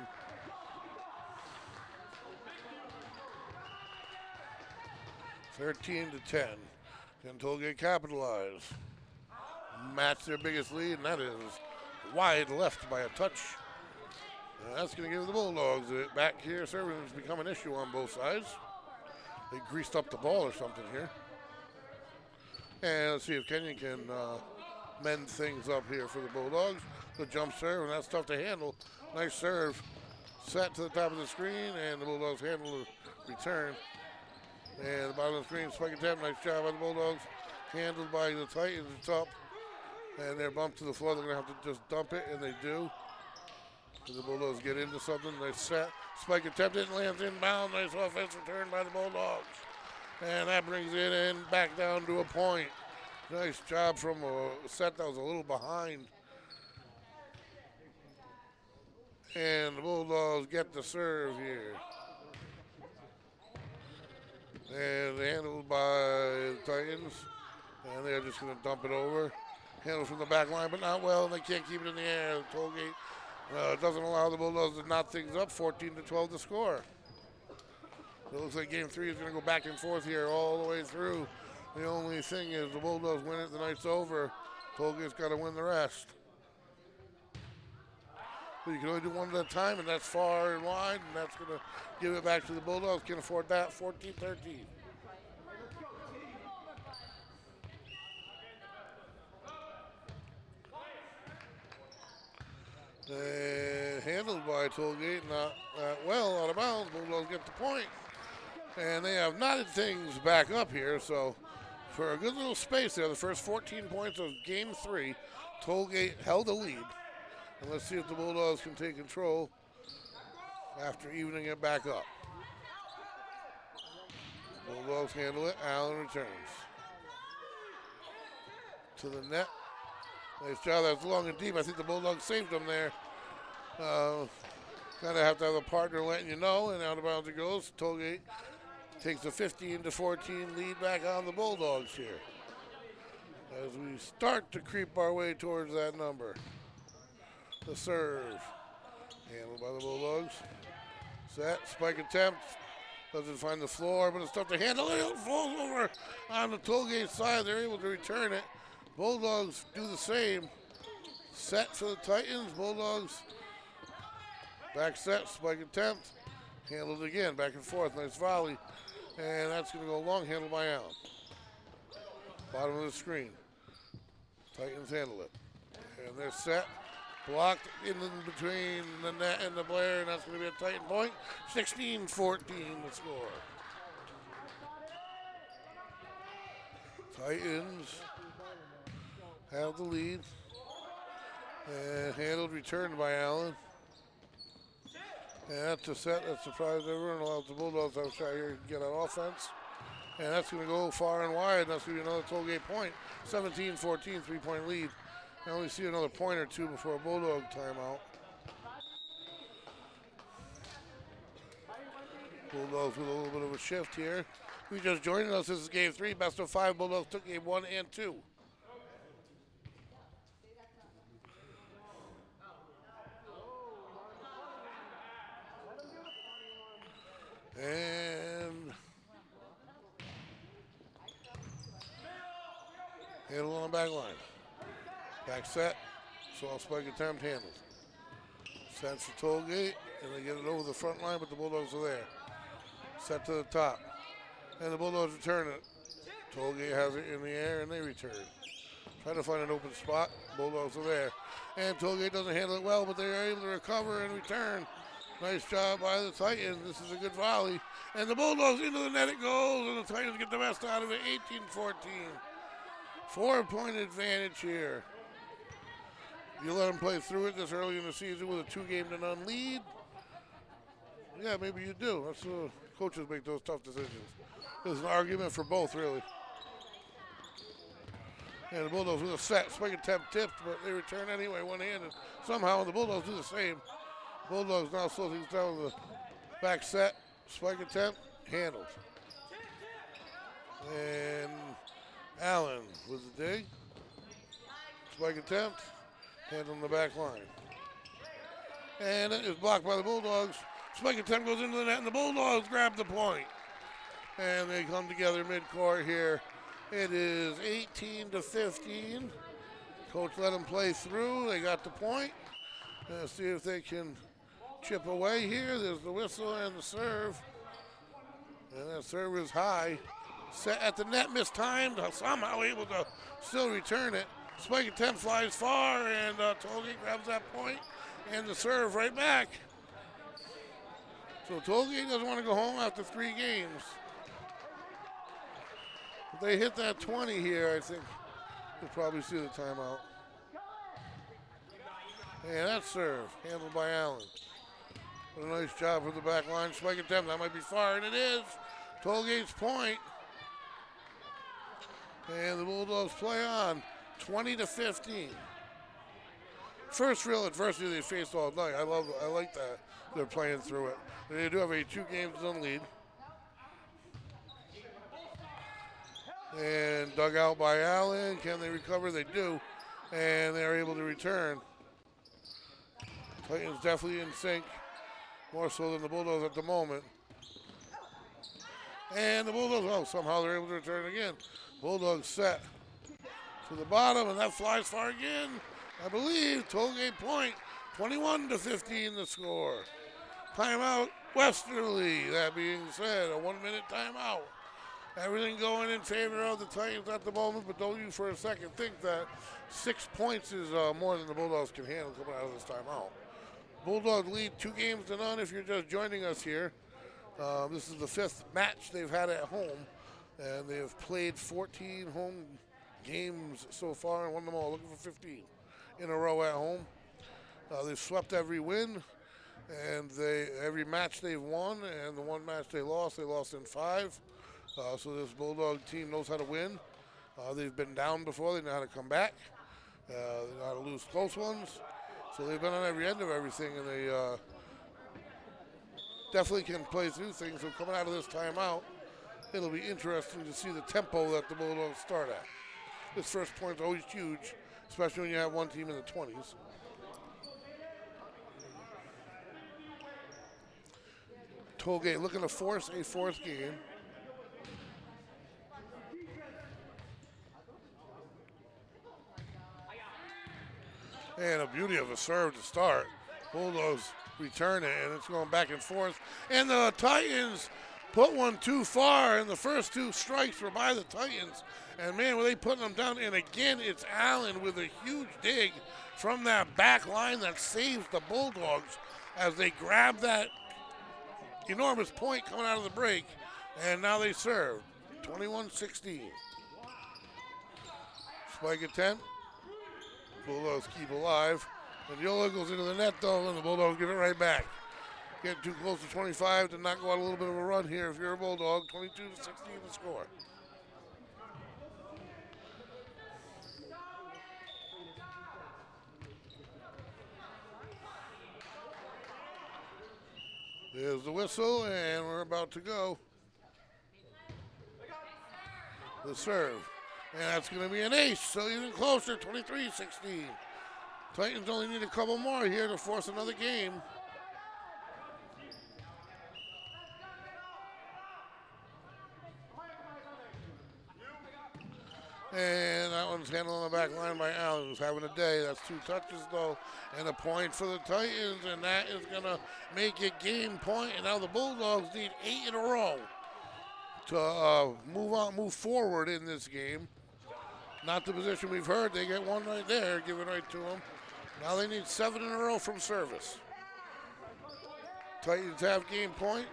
(13-10). Can Tollgate capitalize? Match their biggest lead, and that is wide left by a touch. And that's going to give the Bulldogs it. Back here, serving has become an issue on both sides. They greased up the ball or something here. And let's see if Kenyon can mend things up here for the Bulldogs. Good jump serve, and that's tough to handle. Nice serve. Set to the top of the screen, and the Bulldogs handle the return. And the bottom of the screen, spike attempt. Nice job by the Bulldogs. Handled by the Titans. It's up. And they're bumped to the floor. They're going to have to just dump it, and they do. And the Bulldogs get into something. Nice set. Spike attempt. It lands inbound. Nice offense return by the Bulldogs. And that brings it in back down to a point. Nice job from a set that was a little behind. And the Bulldogs get the serve here. And handled by the Titans. And they're just going to dump it over. Handled from the back line, but not well. And they can't keep it in the air. Tollgate doesn't allow the Bulldogs to knot things up. 14-12 to score. It looks like game 3 is going to go back and forth here all the way through. The only thing is the Bulldogs win it, the night's over. Tollgate's got to win the rest. But you can only do one at a time, and that's far and wide, and that's going to give it back to the Bulldogs. Can afford that. 14-13. And handled by Tollgate, not well, out of bounds. Bulldogs get the point. And they have knotted things back up here, so for a good little space there, the first 14 points of game 3, Tollgate held the lead. And let's see if the Bulldogs can take control after evening it back up. Bulldogs handle it. Allen returns to the net. Nice job. That's long and deep. I think the Bulldogs saved them there. Kind of have to have a partner letting you know, and out of bounds it goes. Tollgate takes a 15-14 lead back on the Bulldogs here. As we start to creep our way towards that number. The serve, handled by the Bulldogs. Set, spike attempt, doesn't find the floor, but it's tough to handle. It falls over on the Tollgate side. They're able to return it. Bulldogs do the same. Set for the Titans. Bulldogs back set, spike attempt, handled again, back and forth. Nice volley, and that's going to go long, handled by Allen. Bottom of the screen. Titans handle it, and they're set. Blocked in between the net and the Blair, and that's going to be a Titan point. 16-14 the score. Titans have the lead. And handled, returned by Allen. And that's a set that surprised everyone. Allows the Bulldogs to have a shot here to get on offense. And that's going to go far and wide. And that's going to be another Tollgate point. 17-14, 3-point lead. I only see another point or two before a Bulldog timeout. Bulldogs with a little bit of a shift here. If you're just joining us, this is game 3, best of 5. Bulldogs took game 1 and 2. And handle on the back line. Back set, soft spike attempt handled. Sets for Tollgate, and they get it over the front line, but the Bulldogs are there. Set to the top, and the Bulldogs return it. Tollgate has it in the air, and they return. Trying to find an open spot. Bulldogs are there. And Tollgate doesn't handle it well, but they are able to recover and return. Nice job by the Titans. This is a good volley. And the Bulldogs into the net it goes, and the Titans get the best out of it, 18-14. 4-point advantage here. You let them play through it this early in the season with a 2-game-to-none lead. Yeah, maybe you do. That's coaches make those tough decisions. There's an argument for both, really. And the Bulldogs with a set. Spike attempt tipped, but they return anyway, one-handed. Somehow, the Bulldogs do the same. Bulldogs now slow things down with a back set. Spike attempt, handled. And Allen with the dig. Spike attempt, handled on the back line. And it is blocked by the Bulldogs. Spike attempt goes into the net, and the Bulldogs grab the point. And they come together mid-court here. It is 18-15. Coach let them play through. They got the point. Let's see if they can chip away here. There's the whistle and the serve. And that serve is high. Set at the net, mistimed. Somehow able to still return it. Spike attempt flies far, and Tollgate grabs that point. And the serve right back. So Tollgate doesn't want to go home after 3 games. If they hit that 20 here, I think you'll probably see the timeout. And that serve, handled by Allen. What a nice job for the back line. Spike attempt, that might be far, and it is. Tollgate's point. And the Bulldogs play on, 20-15. First real adversity they faced all night. I like that they're playing through it. They do have a 2-game-to-none lead. And dug out by Allen. Can they recover? They do. And they're able to return. Titans definitely in sync. More so than the Bulldogs at the moment. And the Bulldogs, somehow they're able to return again. Bulldogs set to the bottom, and that flies far again. I believe Tollgate point, 21-15 the score. Timeout, Westerly. That being said, a 1-minute timeout. Everything going in favor of the Titans at the moment, but don't you for a second think that 6 points is more than the Bulldogs can handle coming out of this timeout. Bulldogs lead 2-0 if you're just joining us here. This is the 5th match they've had at home, and they have played 14 home games so far and won them all, looking for 15 in a row at home. They've swept every win, and every match they've won, and the one match they lost in 5. So this Bulldog team knows how to win. They've been down before. They know how to come back. They know how to lose close ones. So they've been on every end of everything, and they definitely can play through things. So coming out of this timeout, it'll be interesting to see the tempo that the Bulldogs start at. This first point is always huge, especially when you have one team in the 20s. Tollgate looking to force a fourth game. And a beauty of a serve to start. Bulldogs return it, and it's going back and forth. And the Titans put one too far, and the first two strikes were by the Titans. And, man, were they putting them down. And, again, it's Allen with a huge dig from that back line that saves the Bulldogs as they grab that enormous point coming out of the break. And now they serve. 21-16. Spike at 10. Bulldogs keep alive. And Yola goes into the net, though, and the Bulldogs give it right back. Getting too close to 25 to not go on a little bit of a run here if you're a Bulldog. 22-16 the score. There's the whistle, and we're about to go. The serve. And that's going to be an ace, so even closer, 23-16. Titans only need a couple more here to force another game. And that one's handled on the back line by Allen, who's having a day. That's 2 touches, though, and a point for the Titans, and that is going to make it game point. And now the Bulldogs need 8 in a row to move forward in this game. Not the position we've heard. They get one right there, give it right to them. Now they need 7 in a row from service. Titans have game point.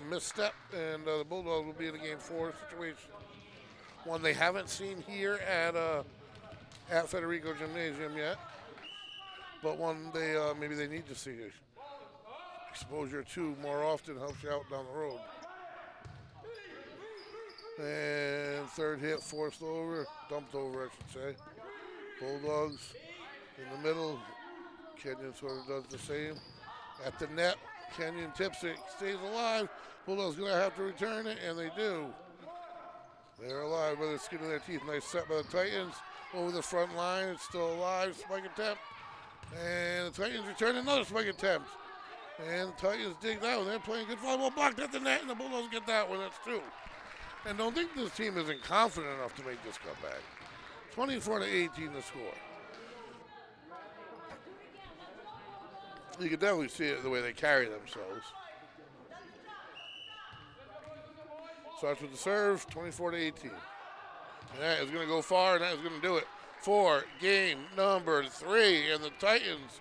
A misstep, and the Bulldogs will be in a game 4 situation. One they haven't seen here at Federico Gymnasium yet, but one they maybe they need to see. Exposure to more often helps you out down the road. And third hit forced over, dumped over, I should say. Bulldogs in the middle. Kenyon sort of does the same. At the net, Kenyon tips it, stays alive. Bulldogs gonna have to return it, and they do. They're alive by the skin of their teeth. Nice set by the Titans. Over the front line, it's still alive. Spike attempt. And the Titans return another spike attempt. And the Titans dig that one. They're playing good volleyball. Blocked at the net, and the Bulldogs get that one. That's 2. And don't think this team isn't confident enough to make this comeback. 24-18 the score. You can definitely see it the way they carry themselves. Starts with the serve, 24-18. And that is going to go far, and that is going to do it for game number 3. And the Titans,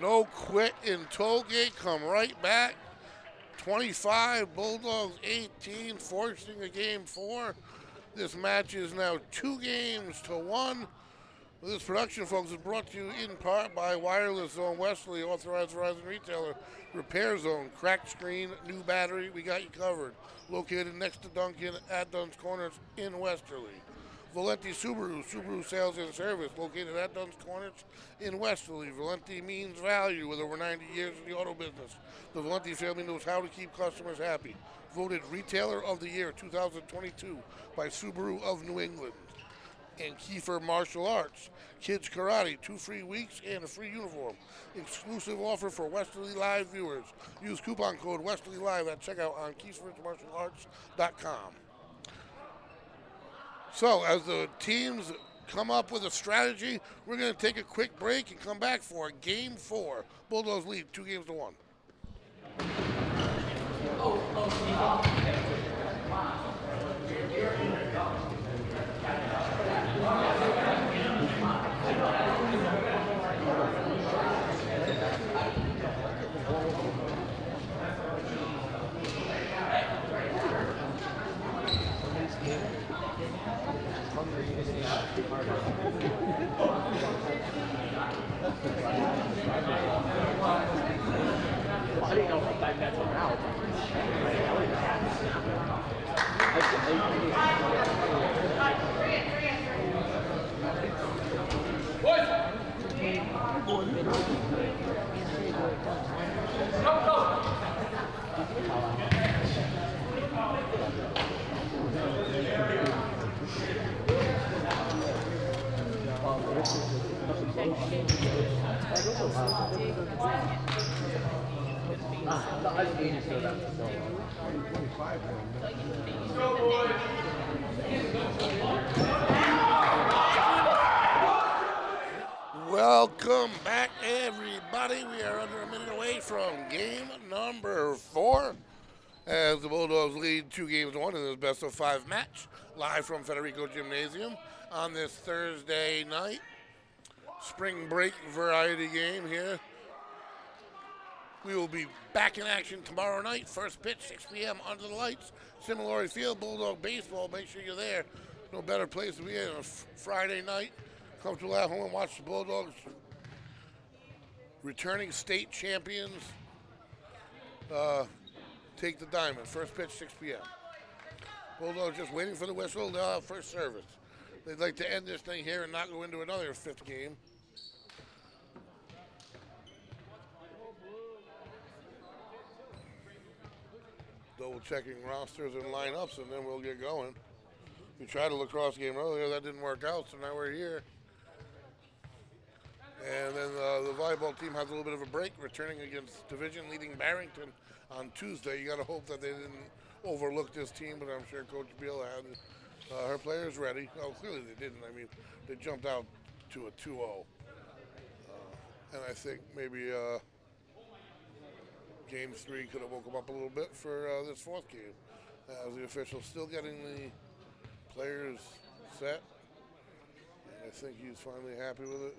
no quit in Tollgate, come right back. 25, Bulldogs 18, forcing a game 4. This match is now 2-1. This production, folks, is brought to you in part by Wireless Zone Westerly, authorized Verizon retailer. Repair Zone, cracked screen, new battery, we got you covered. Located next to Duncan at Dunn's Corners in Westerly. Valenti Subaru sales and service, located at Dunn's Corners in Westerly. Valenti means value with over 90 years in the auto business. The Valenti family knows how to keep customers happy. Voted Retailer of the Year 2022 by Subaru of New England. And Kiefer Martial Arts. Kids Karate, 2 free weeks and a free uniform. Exclusive offer for Westerly Live viewers. Use coupon code Westerly Live at checkout on KieferMartialArts.com. So as the teams come up with a strategy, we're going to take a quick break and come back for game 4. Bulldogs lead 2-1. I didn't know if that's around. What? Welcome back, everybody. We are under a minute away from game number 4 as the Bulldogs lead 2-1 in this best of 5 match, live from Federico Gymnasium on this Thursday night. Spring break variety game here. We will be back in action tomorrow night. First pitch, 6 p.m. under the lights. Similari Field, Bulldog Baseball. Make sure you're there. No better place to be in on a Friday night. Come to at home and watch the Bulldogs, returning state champions, take the diamond. First pitch, 6 p.m. Bulldogs just waiting for the whistle. They'll have first service. They'd like to end this thing here and not go into another 5th game. Double checking rosters and lineups, and then we'll get going. We tried a lacrosse game earlier. That didn't work out, so now we're here. And then the volleyball team has a little bit of a break, returning against division-leading Barrington on Tuesday. You got to hope that they didn't overlook this team, but I'm sure Coach Beal had her players ready. Oh, clearly they didn't. I mean, they jumped out to a 2-0. And I think maybe Game 3 could have woke them up a little bit for this 4th game. As the officials still getting the players set. And I think he's finally happy with it.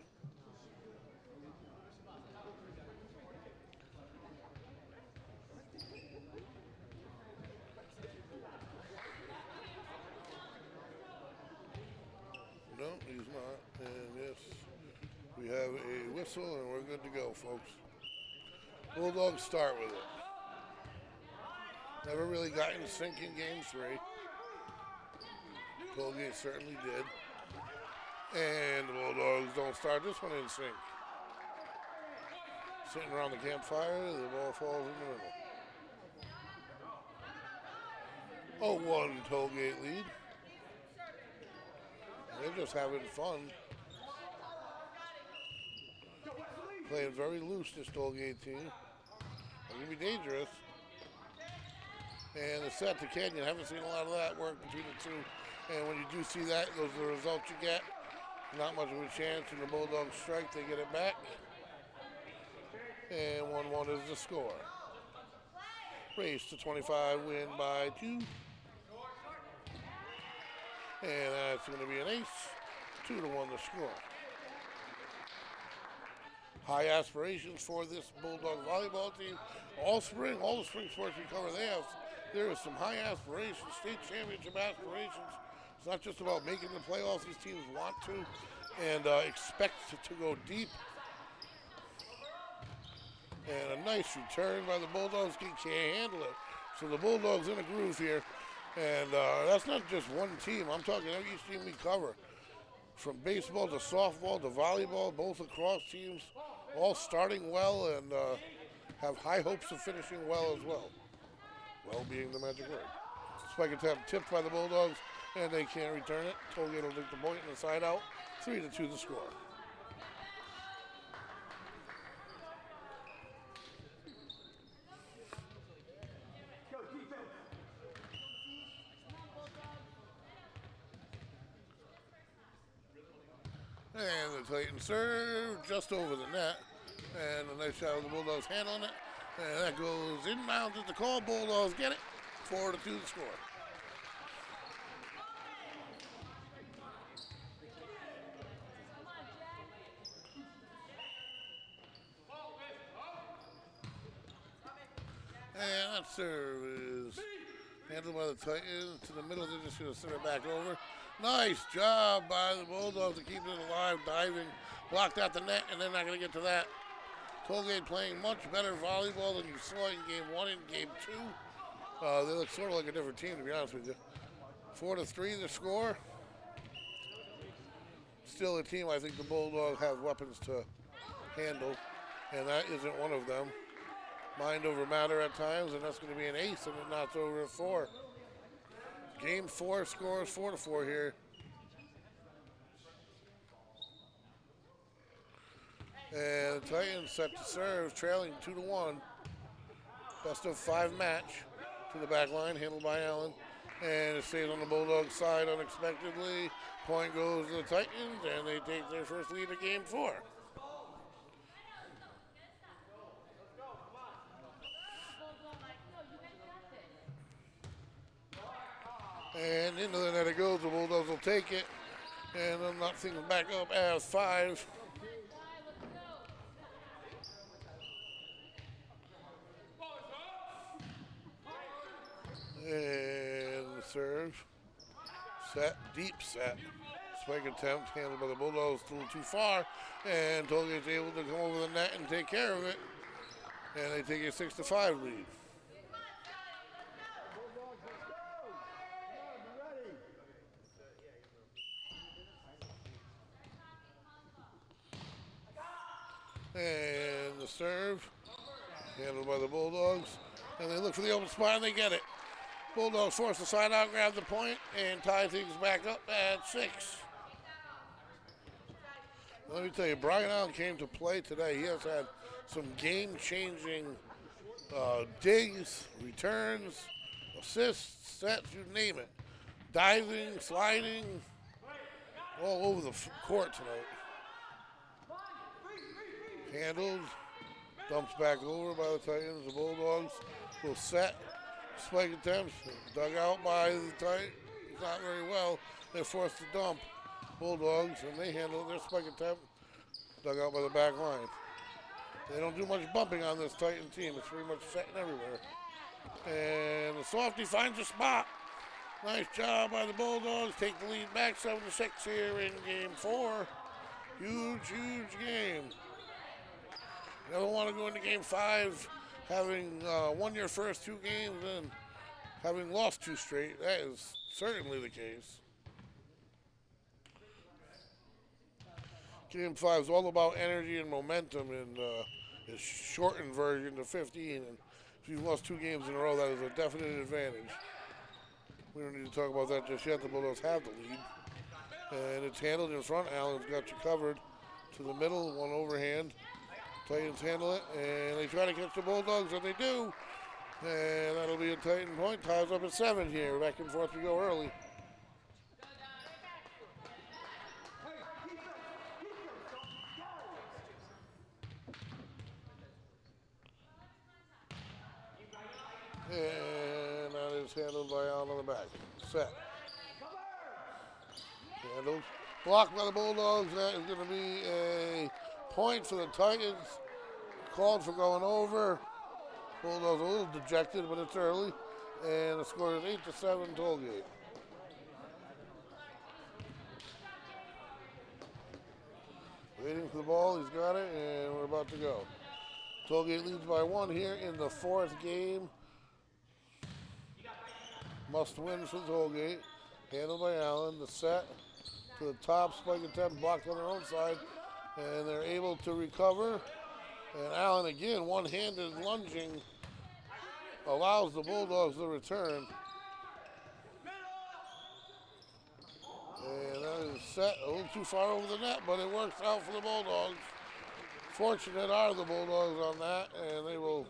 No, he's not. And yes, we have a whistle and we're good to go, folks. Bulldogs start with it. Never really got in sync in Game 3. Colgate certainly did. And the Bulldogs don't start this one in sync. Sitting around the campfire, the ball falls in the middle. 0-1 Tollgate lead. They're just having fun. Playing very loose, this Tollgate team. It's going to be dangerous. And the set to Canyon. Haven't seen a lot of that work between the two. And when you do see that, those are the results you get. Not much of a chance. And the Bulldogs strike, they get it back. And 1-1 is the score. Race to 25, win by 2. And that's going to be an ace. 2-1 the score. High aspirations for this Bulldog volleyball team. All the spring sports we cover, there is some high aspirations, state championship aspirations. It's not just about making the playoffs. These teams want to and expect to go deep. And a nice return by the Bulldogs. He can't handle it. So the Bulldogs in a groove here. And that's not just one team. I'm talking each team we cover. From baseball to softball to volleyball, both lacrosse teams, all starting well and have high hopes of finishing well as well. Well being the magic word. Spike attempt tipped by the Bulldogs, and they can't return it. Tollgate will take the point and the side out. 3-2 the score. And the Titans serve just over the net. And a nice shot of the Bulldogs handling it. And that goes inbounds at the call. Bulldogs get it. 4-2 the score. And that serve is handled by the Titans to the middle. They're just going to send it back over. Nice job by the Bulldogs to keep it alive, diving, blocked out the net, and they're not going to get to that. Tollgate playing much better volleyball than you saw in Game 1 and Game 2. They look sort of like a different team, to be honest with you. 4-3 the score. Still a team I think the Bulldogs have weapons to handle, and that isn't one of them. mind over matter at times, and that's going to be an ace, and it knocks over at 4. Game 4 scores 4-4 here. And the Titans set to serve, trailing 2-1. Best of 5 match to the back line, handled by Allen. And it stays on the Bulldogs side unexpectedly. Point goes to the Titans, and they take their first lead of game 4. And into the net it goes. The Bulldogs will take it. And they'll knock things back up as 5. And the serve. Set, deep set. Spike attempt handled by the Bulldogs a little too far. And Tollgate's able to come over the net and take care of it. And they take a 6-5 lead. And the serve, handled by the Bulldogs. And they look for the open spot and they get it. Bulldogs force the side out, grab the point, and tie things back up at 6. Let me tell you, Brian Allen came to play today. He has had some game-changing digs, returns, assists, sets, you name it. Diving, sliding, all over the court tonight. Handled, dumps back over by the Titans. The Bulldogs will set. Spike attempts, dug out by the Titans. Not very well. They're forced to dump. Bulldogs, and they handle their spike attempt. Dug out by the back line. They don't do much bumping on this Titan team. It's pretty much setting everywhere. And the softy finds a spot. Nice job by the Bulldogs. Take the lead back 7-6 here in game 4. Huge, huge game. Never want to go into game 5 having won your first 2 games and having lost 2 straight. That is certainly the case. Game 5 is all about energy and momentum, and it's shortened version to 15. And if you've lost 2 games in a row, that is a definite advantage. We don't need to talk about that just yet. The Bulldogs have the lead. And it's handled in front. Allen's got you covered to the middle, one overhand. Titans handle it, and they try to catch the Bulldogs, and they do. And that'll be a Titan point. Ties up at 7 here. Back and forth we go early. And that is handled by Allen on the back. Set. Handled. Blocked by the Bulldogs. That is going to be a point for the Titans. Called for going over. Bulldogs a little dejected, but it's early. And the score is 8-7 Tollgate. Waiting for the ball. He's got it, and we're about to go. Tollgate leads by 1 here in the 4th game. Must win for Tollgate. Handled by Allen. The set to the top. Spike attempt blocked on their own side. And they're able to recover. And Allen again, one-handed lunging, allows the Bulldogs to return. And that is set a little too far over the net, but it works out for the Bulldogs. Fortunate are the Bulldogs on that, and they will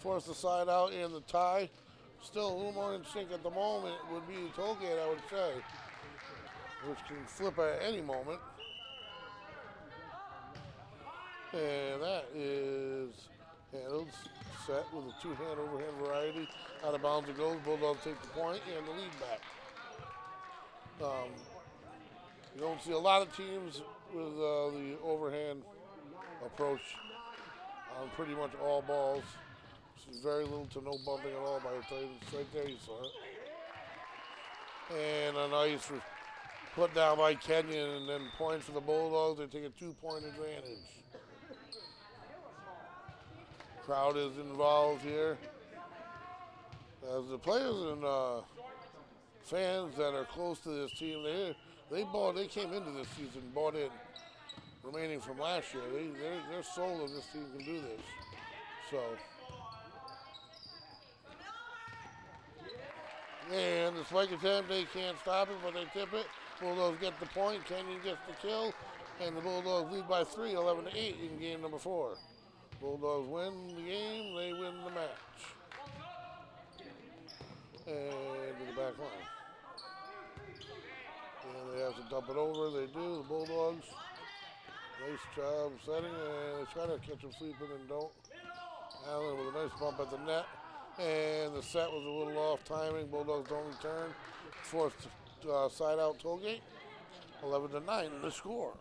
force the side out in the tie. Still a little more in sync at the moment would be Tollgate, I would say, which can flip at any moment. And that is handled, set with a 2-hand overhand variety. Out of bounds it goes. Bulldogs take the point and the lead back. You don't see a lot of teams with the overhand approach on pretty much all balls. There's very little to no bumping at all by the Titans. Right there you saw it. And a nice put down by Kenyon, and then point for the Bulldogs. They take a 2-point advantage. Crowd is involved here. As the players and fans that are close to this team, they came into this season bought in, remaining from last year. They're sold that this team can do this. So And the spike attempt, they can't stop it, but they tip it. Bulldogs get the point. Kenyon gets the kill. And the Bulldogs lead by 3, 11-8 in game number 4. Bulldogs win the game. They win the match. And to the back line. And they have to dump it over. They do. The Bulldogs. Nice job setting. And they try to catch them sleeping and don't. Allen with a nice bump at the net. And the set was a little off timing. Bulldogs don't return. Forced side out Tollgate. 11-9 the score.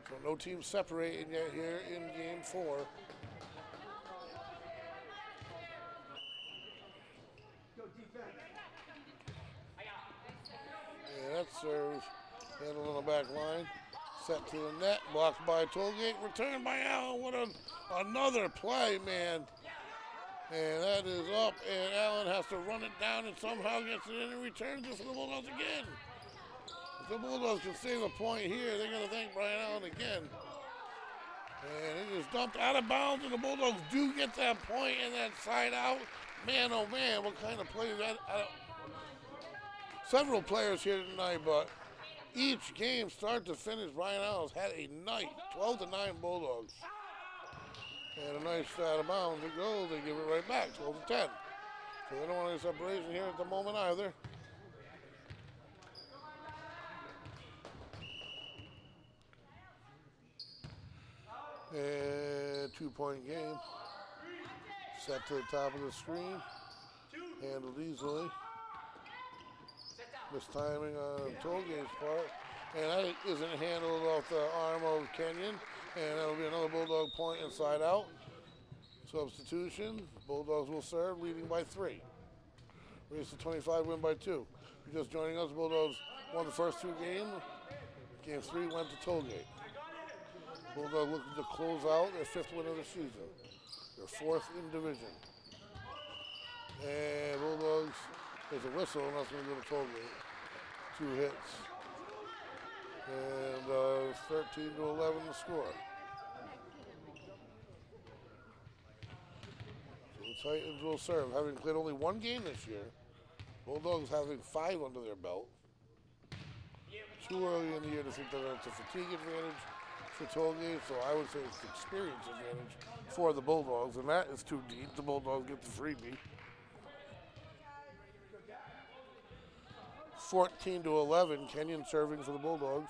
So no teams separating yet here in game 4. And that serves. Handled on the back line. Set to the net. Blocked by Tollgate. Returned by Allen. What another play, man. And that is up. And Allen has to run it down and somehow gets it in and returns it for the Bulldogs again. If the Bulldogs can save a point here, they're going to thank Brian Allen again. And it is dumped out of bounds, and the Bulldogs do get that point and that side out. Man, oh man, what kind of play is that? Several players here tonight, but each game, start to finish, Brian Allen's had a night. 12-9 Bulldogs. And a nice out of bounds. It goes, they give it right back, 12-10. So they don't want any separation here at the moment either. And 2-point game. Set to the top of the screen. Handled easily. Mistiming on Tollgate's part. And that isn't handled off the arm of Kenyon. And that'll be another Bulldog point inside out. Substitution. Bulldogs will serve, leading by 3. Race to 25, win by 2. If you're just joining us, Bulldogs won the first 2 games. Game 3 went to Tollgate. Bulldogs looking to close out their 5th win of the season. Their 4th in division. And Bulldogs, there's a whistle, and that's going to go to Tollgate. 2 hits. And 13-11 the score. So the Titans will serve, having played only 1 game this year. Bulldogs having 5 under their belt. Too early in the year to think that it's a fatigue advantage for Tollgate, so I would say it's the experience advantage for the Bulldogs, and that is too deep. The Bulldogs get the freebie. 14-11, Kenyon serving for the Bulldogs.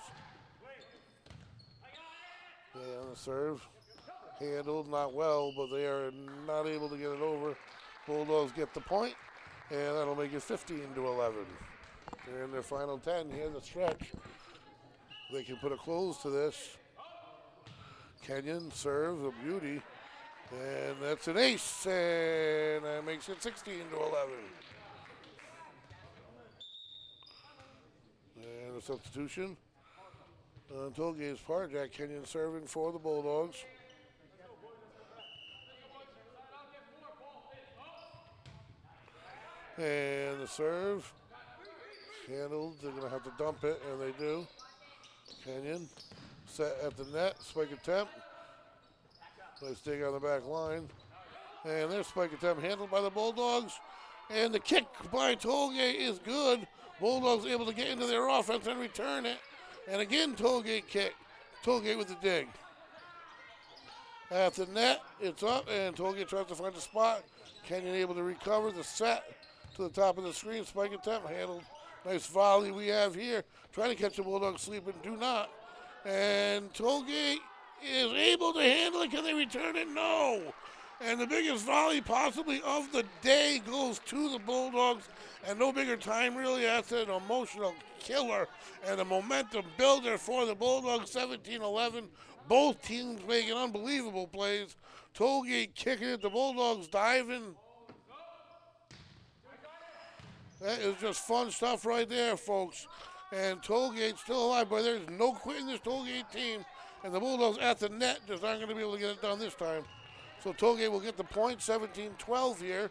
And the serve handled not well, but they are not able to get it over. Bulldogs get the point, and that'll make it 15-11. They're in their final 10 here in the stretch. They can put a close to this. Kenyon serves a beauty, and that's an ace, and that makes it 16-11. And a substitution on Tollgate's part. Jack Kenyon serving for the Bulldogs. And the serve handled. They're going to have to dump it, and they do. Kenyon set at the net. Spike attempt. Nice dig on the back line. And their spike attempt handled by the Bulldogs. And the kick by Tollgate is good. Bulldogs able to get into their offense and return it. And again, Tollgate kick. Tollgate with the dig. At the net, it's up, and Tollgate tries to find a spot. Kenyon able to recover the set to the top of the screen. Spike attempt handled. Nice volley we have here. Trying to catch the Bulldogs sleeping, do not. And Tollgate is able to handle it. Can they return it? No. And the biggest volley possibly of the day goes to the Bulldogs. And no bigger time really. That's an emotional killer and a momentum builder for the Bulldogs. 17-11. Both teams making unbelievable plays. Tollgate kicking it. The Bulldogs diving. That is just fun stuff right there, folks. And Tollgate still alive, but there's no quitting this Tollgate team. And the Bulldogs at the net just aren't going to be able to get it done this time. So Tollgate will get the point, 17-12 here.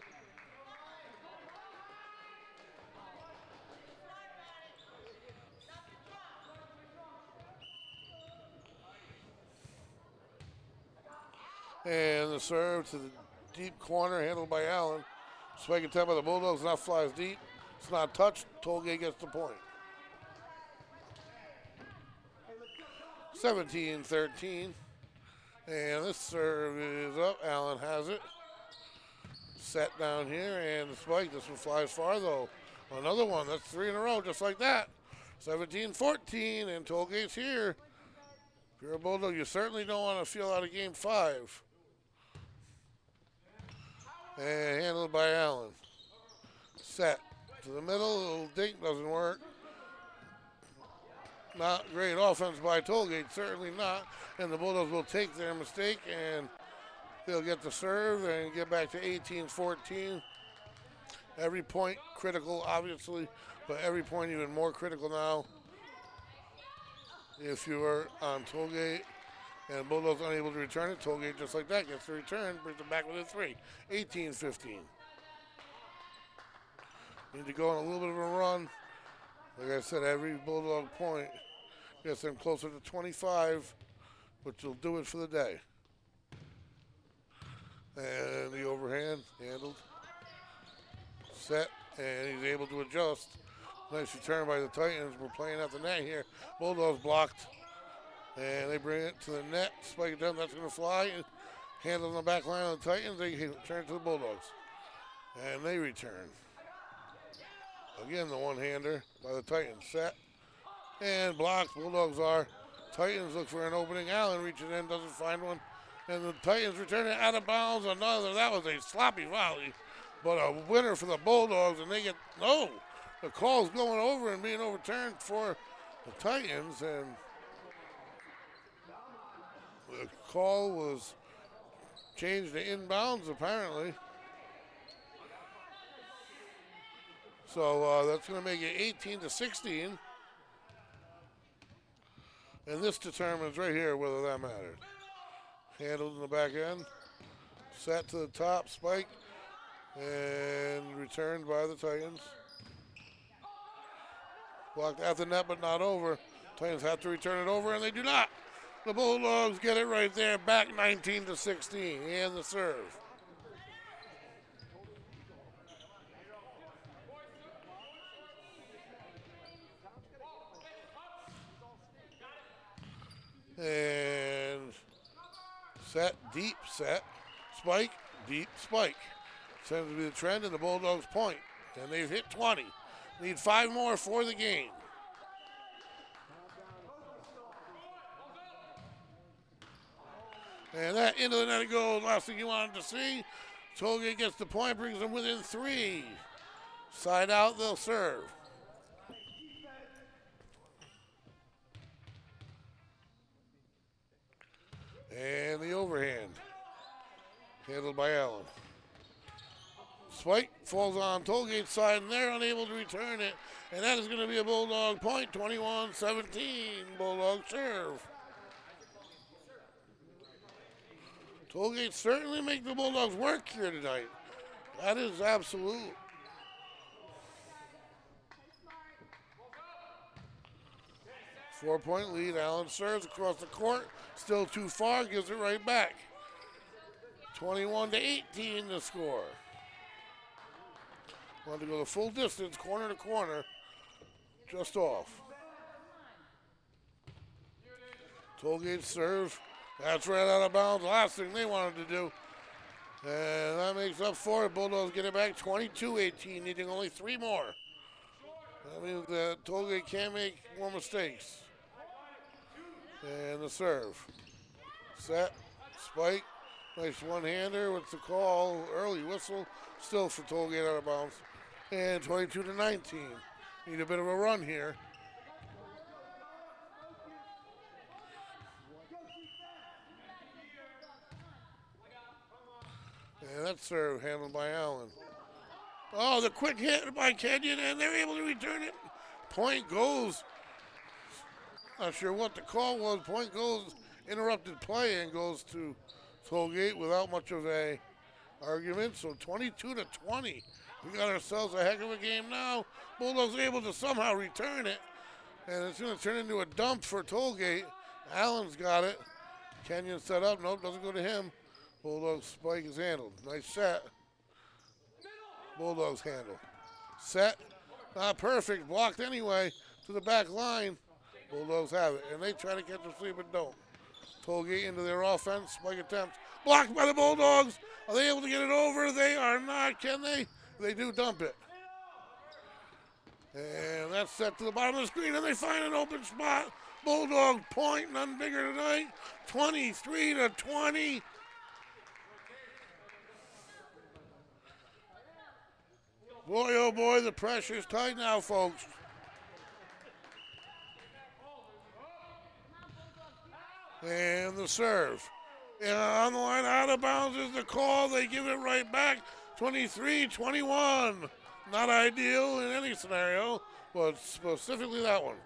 And the serve to the deep corner handled by Allen. Spike attempt by the Bulldogs, not flies deep. It's not touched. Tollgate gets the point. 17-13. And this serve is up. Allen has it. Set down here, and the spike. This one flies far, though. Another one. That's 3 in a row, just like that. 17-14, and Tollgate's here. If you're a Bulldog, you certainly don't want to feel out of game 5. And handled by Allen. Set to the middle. A little dink doesn't work. Not great offense by Tollgate, certainly not. And the Bulldogs will take their mistake, and they'll get the serve and get back to 18-14. Every point critical, obviously, but every point even more critical now. If you are on Tollgate and Bulldogs unable to return it, Tollgate just like that gets the return, brings it back within 3. 18-15. Need to go on a little bit of a run. Like I said, every Bulldog point gets them closer to 25, which will do it for the day. And the overhand handled. Set, and he's able to adjust. Nice return by the Titans. We're playing at the net here. Bulldogs blocked, and they bring it to the net. Spike it down, that's going to fly. Handle on the back line of the Titans. They turn to the Bulldogs, and they return. Again, the one-hander by the Titans. Set and blocked. Bulldogs are. Titans look for an opening. Allen reaches in, doesn't find one. And the Titans return it out of bounds. Another. That was a sloppy volley, but a winner for the Bulldogs. And they get, no, the call's going over and being overturned for the Titans. And the call was changed to inbounds, apparently. So that's going to make it 18-16. And this determines right here whether that mattered. Handled in the back end. Set to the top, spike. And returned by the Titans. Blocked at the net but not over. Titans have to return it over, and they do not. The Bulldogs get it right there, back 19-16. And the serve. And set, deep set, spike, deep spike. Seems to be the trend, and the Bulldogs point. And they've hit 20. Need 5 more for the game. And that into the net goes. Last thing you wanted to see. Tollgate gets the point, brings them within 3. Side out, they'll serve. And the overhand. Handled by Allen. Spike falls on Tollgate's side, and they're unable to return it. And that is going to be a Bulldog point, 21-17. Bulldog serve. Tollgate certainly make the Bulldogs work here tonight. That is absolute. Four-point lead. Allen serves across the court. Still too far. Gives it right back. 21-18 the score. Want to go the full distance, corner to corner. Just off. Tollgate serve. That's right out of bounds. Last thing they wanted to do. And that makes up for it. Bulldogs get it back 22-18, needing only 3 more. That means that Tollgate can't make more mistakes. And the serve. Set. Spike. Nice one-hander with the call. Early whistle. Still for Tollgate out of bounds. And 22-19. Need a bit of a run here. And that serve handled by Allen. Oh, the quick hit by Kenyon, and they're able to return it. Point goes. Not sure what the call was. Point goes, interrupted play, and goes to Tollgate without much of a argument. So 22-20. We got ourselves a heck of a game now. Bulldogs able to somehow return it, and it's going to turn into a dump for Tollgate. Allen's got it. Kenyon set up. Nope, doesn't go to him. Bulldog spike is handled. Nice set. Bulldogs handle. Set. Not perfect. Blocked anyway to the back line. Bulldogs have it. And they try to catch the sweep but don't. Tollgate into their offense. Spike attempt. Blocked by the Bulldogs. Are they able to get it over? They are not. Can they? They do dump it. And that's set to the bottom of the screen, and they find an open spot. Bulldog point, none bigger tonight. 23-20. Boy, oh boy, the pressure's tight now, folks. And the serve. And on the line, out of bounds is the call. They give it right back. 23-21. Not ideal in any scenario, but specifically that one.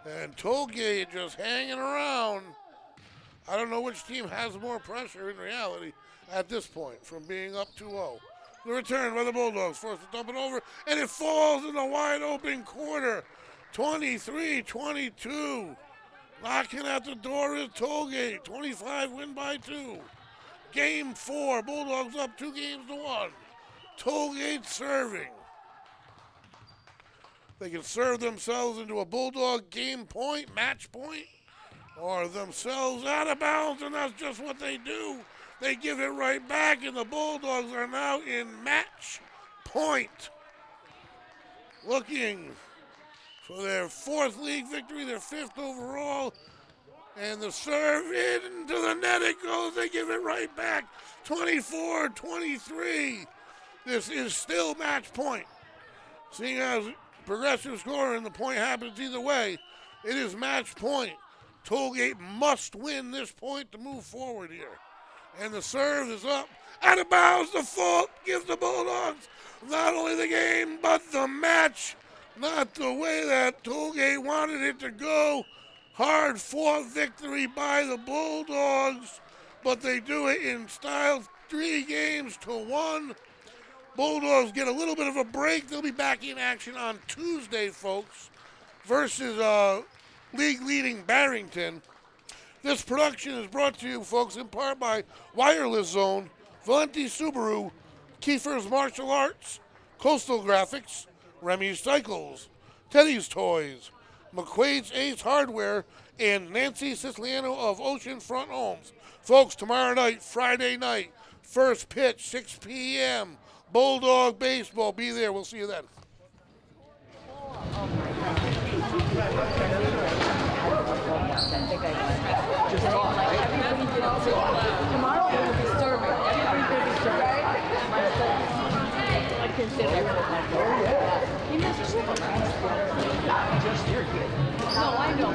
And Tollgate just hanging around. I don't know which team has more pressure in reality at this point from being up 2-0. The return by the Bulldogs, forced to dump it over, and it falls in the wide open corner. 23-22. Knocking at the door is Tollgate. 25 win by 2. Game 4, Bulldogs up 2-1. Tollgate serving. They can serve themselves into a Bulldog game point, match point, or themselves out of bounds, and that's just what they do. They give it right back, and the Bulldogs are now in match point. Looking for their 4th league victory, their 5th overall. And the serve into the net it goes. They give it right back. 24-23. This is still match point. Seeing as progressive score and the point happens either way, it is match point. Tollgate must win this point to move forward here. And the serve is up. Out of bounds. The fault gives the Bulldogs not only the game, but the match. Not the way that Tollgate wanted it to go. Hard-fought victory by the Bulldogs, but they do it in style, 3-1. Bulldogs get a little bit of a break. They'll be back in action on Tuesday, folks, versus league-leading Barrington. This production is brought to you, folks, in part by Wireless Zone, Valenti Subaru, Kiefer's Martial Arts, Coastal Graphics, Remy's Cycles, Teddy's Toys, McQuaid's Ace Hardware, and Nancy Siciliano of Oceanfront Homes. Folks, tomorrow night, Friday night, first pitch, 6 p.m., Bulldog Baseball. Be there. We'll see you then. Tomorrow will be serving. Everybody's going to be serving. I consider everything. Oh, yeah. He must have just here. No, I know.